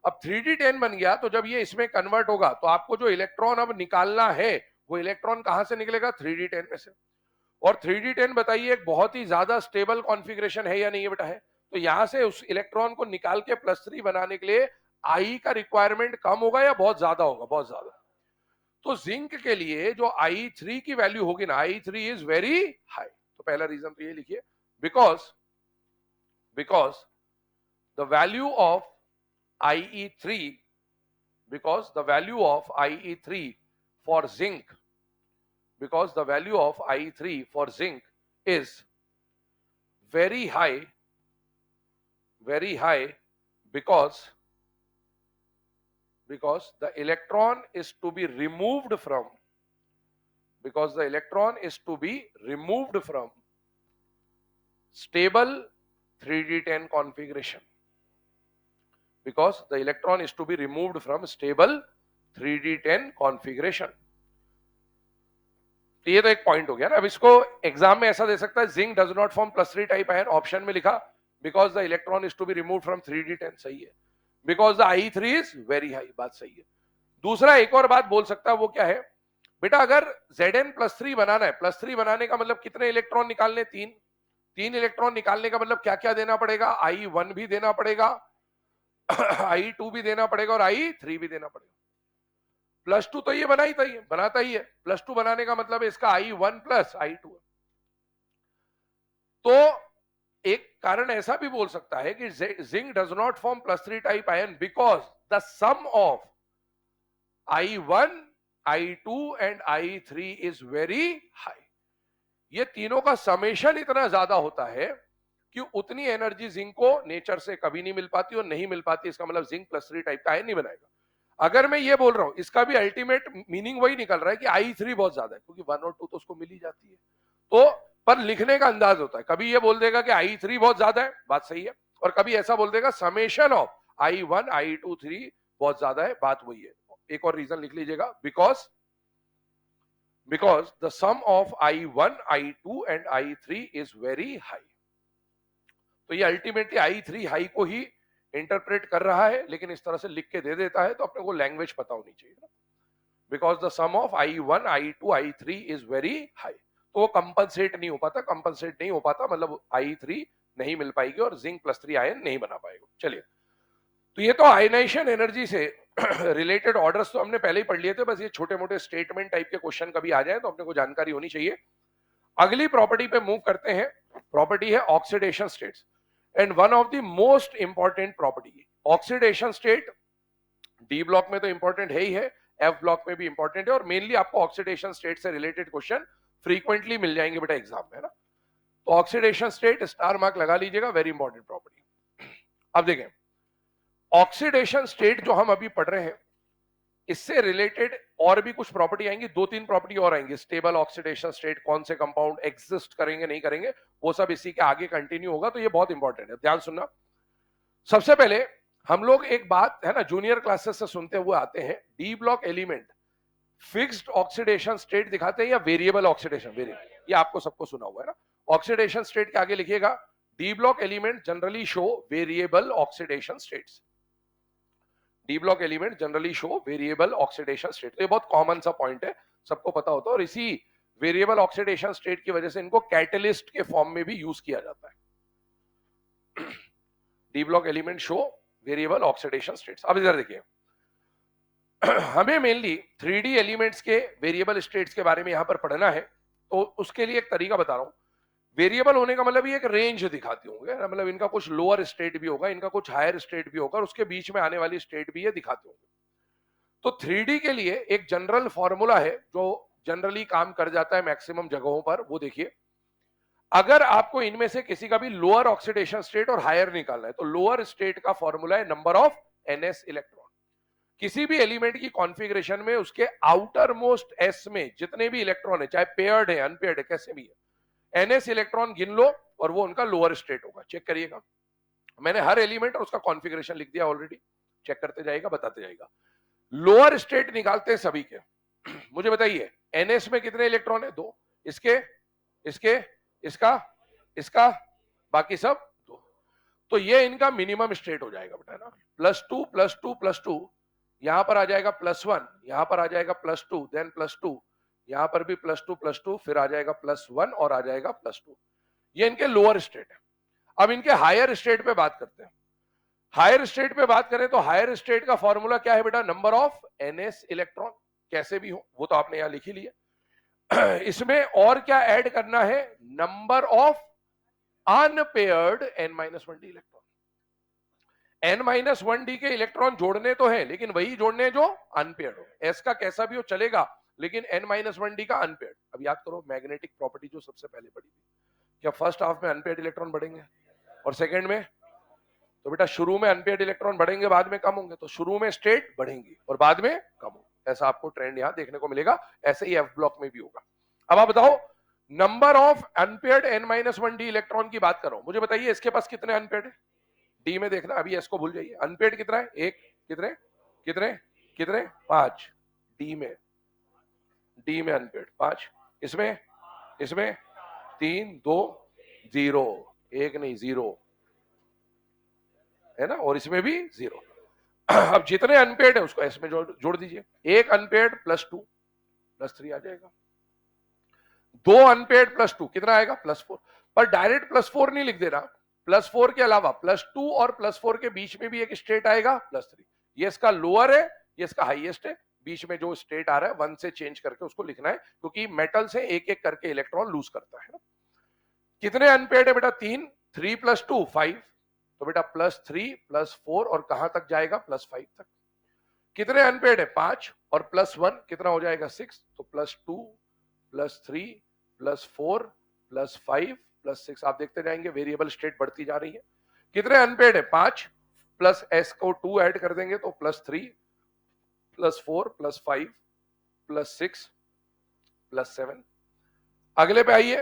अब 3D10 बन गया, तो जब ये इसमें कन्वर्ट होगा, तो आपको जो इलेक्ट्रॉन अब निकालना है, वो इलेक्ट्रॉन कहां से निकलेगा? 3D10 में से। और 3D10 बताइए एक बहुत ही ज्यादा स्टेबल कॉन्फ़िगरेशन है या नहीं है बेटा? है। तो यहां से उस इलेक्ट्रॉन को निकाल के +3 बनाने के लिए आई का रिक्वायरमेंट कम होगा या बहुत ज्यादा होगा? बहुत ज्यादा। तो जिंक के लिए जो I3 की वैल्यू होगी ना, I3 इज वेरी हाई। तो पहला रीजन तो ये लिखिए, because the value of IE3, because the value of IE3 for zinc, because the value of IE3 for zinc is very high, because the electron is to be removed from, because the electron is to be removed from stable 3d10 configuration because the electron is to be removed from stable 3d10 configuration. तो ये तो एक point हो गया ना. अब इसको exam में ऐसा दे सकता है, zinc does not form +3 type ion, option में लिखा because the electron is to be remove from 3d10, सही है. Because the I3 is very high, बात सही है. दूसरा एक और बात बोल सकता है, वो क्या है बेटा, अगर Zn+3 बनाना है, +3 बनाने का मतलब कितने इलेक्ट्रॉन निकालने, 3 इलेक्ट्रॉन निकालने का मतलब क्या क्या देना पड़ेगा, I1 भी देना पड़ेगा, I2 भी देना पड़ेगा और I3 भी देना पड़ेगा. +2 तो ये बनाता ही है. +2 बनाने का मतलब है इसका I1 + I2. तो एक कारण ऐसा भी बोल सकता है कि zinc does not form +3 type ion because the sum of I1, I2 and I3 is very high. ये तीनों का समेशन इतना ज्यादा होता है कि उतनी एनर्जी जिंक को नेचर से कभी नहीं मिल पाती, और नहीं मिल पाती इसका मतलब जिंक +3 टाइप का आयन नहीं बनाएगा. अगर मैं ये बोल रहा हूं, इसका भी अल्टीमेट मीनिंग वही निकल रहा है कि I3 बहुत ज्यादा है, क्योंकि 1 और 2 तो उसको मिल ही जाती है. तो पर लिखने का अंदाज होता है, कभी ये बोल देगा कि I3 बहुत ज्यादा है, बात सही है, और कभी ऐसा बोल देगा समेशन ऑफ I1, I2, 3 बहुत ज्यादा है, बात वही है. एक और रीजन लिख लीजिएगा, because the sum of I1, I2 and I3 is very high. तो ये अल्टीमेटली I3 हाई को ही इंटरप्रेट कर रहा है, लेकिन इस तरह से लिख के दे देता है, तो अपने को लैंग्वेज पता होनी चाहिए ना. Because the sum of I1, I2, I3 is very high. तो वो कंपनसेट नहीं हो पाता, मतलब I3 नहीं मिल पाएगी और जिंक +3 आयन नहीं बना पाएगा. चलिए, तो ये तो आयनाइजेशन एनर्जी से रिलेटेड ऑर्डर्स तो हमने पहले ही पढ़ लिए थे, बस ये छोटे मोटे स्टेटमेंट टाइप के क्वेश्चन कभी आ जाए तो अपने को जानकारी होनी चाहिए. अगली प्रॉपर्टी पे मूव करते हैं. प्रॉपर्टी है oxidation states, and one of the most important property oxidation state. D block में तो इंपॉर्टेंट है ही है, एफ ब्लॉक में भी इंपॉर्टेंट है, और मेनली आपको ऑक्सीडेशन स्टेट से रिलेटेड क्वेश्चन फ्रीक्वेंटली मिल जाएंगे बेटा एग्जाम में, है ना. तो ऑक्सीडेशन स्टेट स्टार मार्क लगा लीजिएगा, वेरी इंपॉर्टेंट प्रॉपर्टी. अब देखें, ऑक्सीडेशन स्टेट जो हम अभी पढ़ रहे हैं, इससे रिलेटेड और भी कुछ प्रॉपर्टी आएंगी, 2-3 प्रॉपर्टी और आएंगी. स्टेबल ऑक्सीडेशन स्टेट, कौन से कंपाउंड एग्जिस्ट करेंगे नहीं करेंगे, वो सब इसी के आगे कंटिन्यू होगा. तो ये बहुत इंपॉर्टेंट है, ध्यान सुनना. सबसे पहले हम लोग एक बात है ना, जूनियर क्लासेस से सुनते हुए आते हैं, D block element fixed oxidation state दिखाते हैं या वेरिएबल ऑक्सीडेशन. वेरिएबल, ये आपको सबको सुना हुआ है ना. ऑक्सीडेशन स्टेट के आगे लिखिएगा, D block element generally show variable oxidation states. D block element generally show variable oxidation state. तो ये बहुत कॉमन सा पॉइंट है, सबको पता होता है, और इसी वेरिएबल ऑक्सीडेशन स्टेट की वजह से इनको कैटलिस्ट के फॉर्म में भी यूज किया जाता है. D block element show variable oxidation states. अब इधर देखिए, हमें मेनली 3D एलिमेंट्स के वेरिएबल स्टेट्स के बारे में यहां पर पढ़ना है. तो उसके लिए एक तरीका बता रहा हूं. वेरिएबल होने का मतलब ये एक रेंज दिखाती होंगे, मतलब इनका कुछ लोअर स्टेट भी होगा, इनका कुछ हायर स्टेट भी होगा, और उसके बीच में आने वाली स्टेट भी ये दिखाते होंगे. तो 3D के लिए एक जनरल फॉर्मूला है जो जनरली काम कर जाता है मैक्सिमम जगहों पर, वो देखिए. अगर आपको इनमें से किसी का भी लोअर ऑक्सीडेशन स्टेट और हायर निकालना है, तो लोअर स्टेट का फॉर्मूला है नंबर ऑफ ns इलेक्ट्रॉन. किसी भी एलिमेंट की कॉन्फ़िगरेशन में उसके आउटर मोस्ट s में जितने भी इलेक्ट्रॉन है, चाहे पेयर्ड है अनपेयर्ड है कैसे भी है, ns इलेक्ट्रॉन गिन लो और वो उनका लोअर स्टेट होगा. चेक करिएगा, मैंने हर एलिमेंट और उसका कॉन्फ़िगरेशन लिख दिया ऑलरेडी, चेक करते जाएगा, बताते जाएगा. लोअर स्टेट निकालते हैं सभी के. मुझे बताइए ns में कितने इलेक्ट्रॉन है, 2. इसके, इसके, इसका, इसका, बाकी सब 2. तो ये इनका मिनिमम स्टेट हो जाएगा बेटा ना. +2 +2 +2, यहां पर आ जाएगा +1, यहां पर आ जाएगा +2, देन +2, यहां पर भी +2 +2, फिर आ जाएगा +1 और आ जाएगा +2. ये इनके लोअर स्टेट है. अब इनके हायर स्टेट पे बात करते हैं. हायर स्टेट पे बात करें तो हायर स्टेट का फॉर्मूला क्या है बेटा, नंबर ऑफ ns इलेक्ट्रॉन. कैसे भी हो वो तो आपने यहां लिख ही लिया. इसमें और क्या ऐड करना है, number of unpaired n-1d electron. n-1d के इलेक्ट्रॉन जोड़ने तो है, लेकिन वही जोड़ने जो अनपेयर्ड हो. s का कैसा भी हो चलेगा, लेकिन n-1d का अनपेयर्ड. अब याद करो मैग्नेटिक प्रॉपर्टी जो सबसे पहले पढ़ी थी, क्या फर्स्ट हाफ में अनपेयर्ड इलेक्ट्रॉन बढ़ेंगे और सेकेंड में, तो बेटा शुरू में अनपेयर्ड इलेक्ट्रॉन बढ़ेंगे, बाद में कम होंगे. तो शुरू में स्टेट बढ़ेंगी और बाद में कम होंगे. ऐसा आपको ट्रेंड यहां देखने को मिलेगा. ऐसे ही एफ ब्लॉक में भी होगा. अब आप बताओ, number of unpaired n-1d electron की बात कर रहा हूं, मुझे बताइए इसके पास कितने अनपेयर्ड है? डी में देखना, अभी इसको भूल जाइए। अनपेयर्ड कितना है? एक। कितने कितने कितने? 5। डी में अनपेयर्ड 5। इसमें इसमें 3 2 0, एक नहीं 0 है ना, और इसमें भी 0। अब जितने अनपेयर्ड है उसको एस में जोड़ दीजिए। एक अनपेयर्ड +2 +3 आ जाएगा। दो अनपेयर्ड +2 कितना आएगा? +4। पर डायरेक्ट +4 नहीं लिख देना, +4 के अलावा +2 और +4 के बीच में भी एक स्टेट आएगा +3। ये इसका लोअर है, ये इसका हाईएस्ट है। बीच में जो स्टेट आ रहा है 1 से चेंज करके उसको लिखना है, क्योंकि मेटल से एक एक करके इलेक्ट्रॉन लूज करता है ना। कितने अनपेयर्ड है बेटा? 3। 3 + 2 5, तो बेटा +3 +4 और कहां तक जाएगा? +5 तक। कितने अनपेयर्ड है? 5 और +1 कितना हो जाएगा? 6, तो +2 +3 +4 +5 +6 आप देखते जाएंगे, वेरिएबल स्टेट बढ़ती जा रही है। कितने अनपेयर्ड है? 5 प्लस s को 2 ऐड कर देंगे तो +3 +4 +5 +6 +7। अगले पे आइए,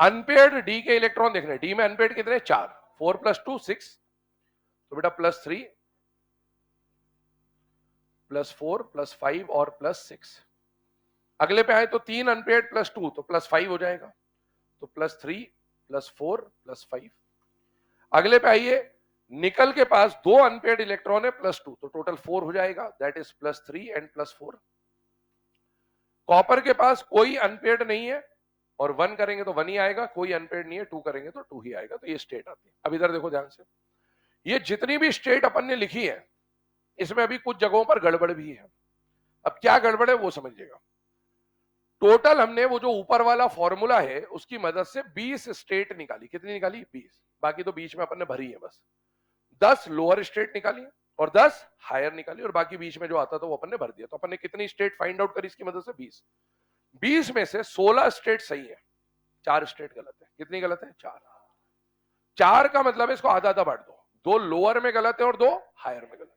अनपेयर्ड डी के इलेक्ट्रॉन देखने। डी में अनपेयर्ड कितने? 4। 4 + 2 6, तो बेटा +3 +4 +5 और +6। अगले पे आए तो 3 अनपेयर्ड +2 तो +5 हो जाएगा, तो +3 +4 +5। अगले पे आइए, निकल के पास 2 अनपेयर्ड इलेक्ट्रॉन है +2, तो टोटल 4 हो जाएगा, दैट इज +3 एंड +4। कॉपर के पास कोई अनपेयर्ड नहीं है, और 1 करेंगे तो 1 ही आएगा, कोई अनपेयर्ड नहीं है, 2 करेंगे तो 2 ही आएगा, तो ये स्टेट आती है। अब इधर देखो ध्यान से, ये जितनी भी स्टेट अपन ने लिखी है, इसमें अभी कुछ जगहों पर गड़बड़ भी है। अब क्या गड़बड़ है वो समझिएगा। टोटल हमने वो जो ऊपर वाला फॉर्मूला है उसकी मदद से 20 स्टेट निकाली। कितनी निकाली? 20। बाकी तो बीच में अपन ने भरी है बस। 10 लोअर स्टेट निकाली और 10 हायर निकाली, और बाकी बीच में जो आता था वो अपन ने भर दिया। तो अपन ने कितनी स्टेट फाइंड आउट करी इसकी मदद से? 20। 20 में से 16 स्टेट सही है, 4 स्टेट गलत है। कितनी गलत है? 4। 4 का मतलब है इसको आधा आधा बांट दो, 2 लोअर में गलत है और 2 हायर में गलत है।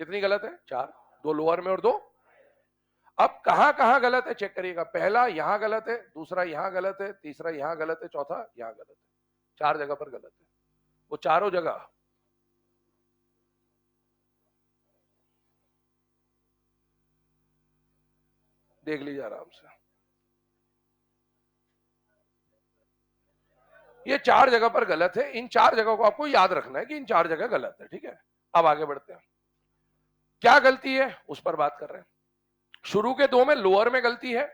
कितनी गलत है? 4। 2 लोअर में और 2। अब कहां कहां गलत है चेक करिएगा। पहला यहां गलत है, दूसरा यहां गलत है, तीसरा यहां गलत है, चौथा यहां गलत है। 4 जगह पर गलत है। वो चारों जगह देख लीजिए आराम से। ये 4 जगह पर गलत है। इन 4 जगह को आपको याद रखना है कि इन 4 जगह गलत है, ठीक है। अब आगे बढ़ते हैं, क्या गलती है उस पर बात कर रहे हैं। शुरू के 2 में लोअर में गलती है,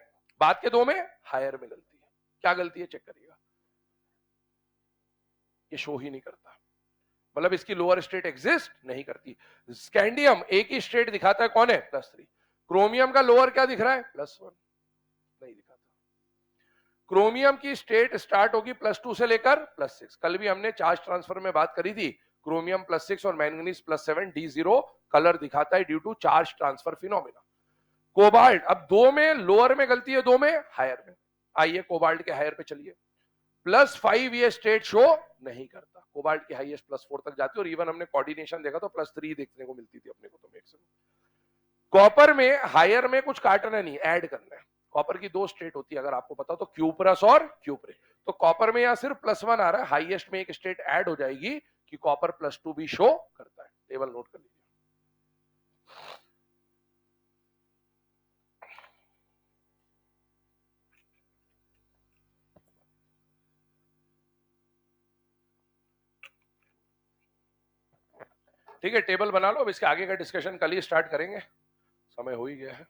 बाद के 2 में हायर में गलती है। क्या गलती है चेक करिएगा। ये शो ही नहीं करता, मतलब इसकी लोअर स्टेट एग्जिस्ट नहीं करती। स्कैंडियम एक ही स्टेट दिखाता है, कौन है? +3। क्रोमियम का लोअर क्या दिख रहा है? +1, नहीं दिखाता। क्रोमियम की स्टेट स्टार्ट होगी +2 से लेकर +6। कल भी हमने चार्ज ट्रांसफर में बात करी थी, क्रोमियम +6 और मैंगनीज +7 D0 कलर दिखाता है due to charge transfer phenomena. Cobalt, अब 2 में लोअर में गलती है, 2 में हायर में। आइए कोबाल्ट के हायर पे चलिए। +5 ये स्टेट शो नहीं करता, कोबाल्ट की हाईएस्ट +4 तक जाती है, और इवन हमने कोऑर्डिनेशन देखा तो +3 देखने को मिलती थी अपने को तो मैक्सिमम। कॉपर में हायर में कुछ काटना नहीं, ऐड करना है। कॉपर की 2 स्टेट होती है अगर आपको पता तो, क्यूपरस और क्यूपरे। तो कॉपर में यहां सिर्फ +1 आ रहा है, हाईएस्ट में एक स्टेट ऐड हो जाएगी कि कॉपर +2 भी शो करता है। टेबल नोट कर लीजिए। ठीक है, टेबल बना लो। अब इसके आगे का डिस्कशन कल ही स्टार्ट करेंगे, समय हो ही गया है।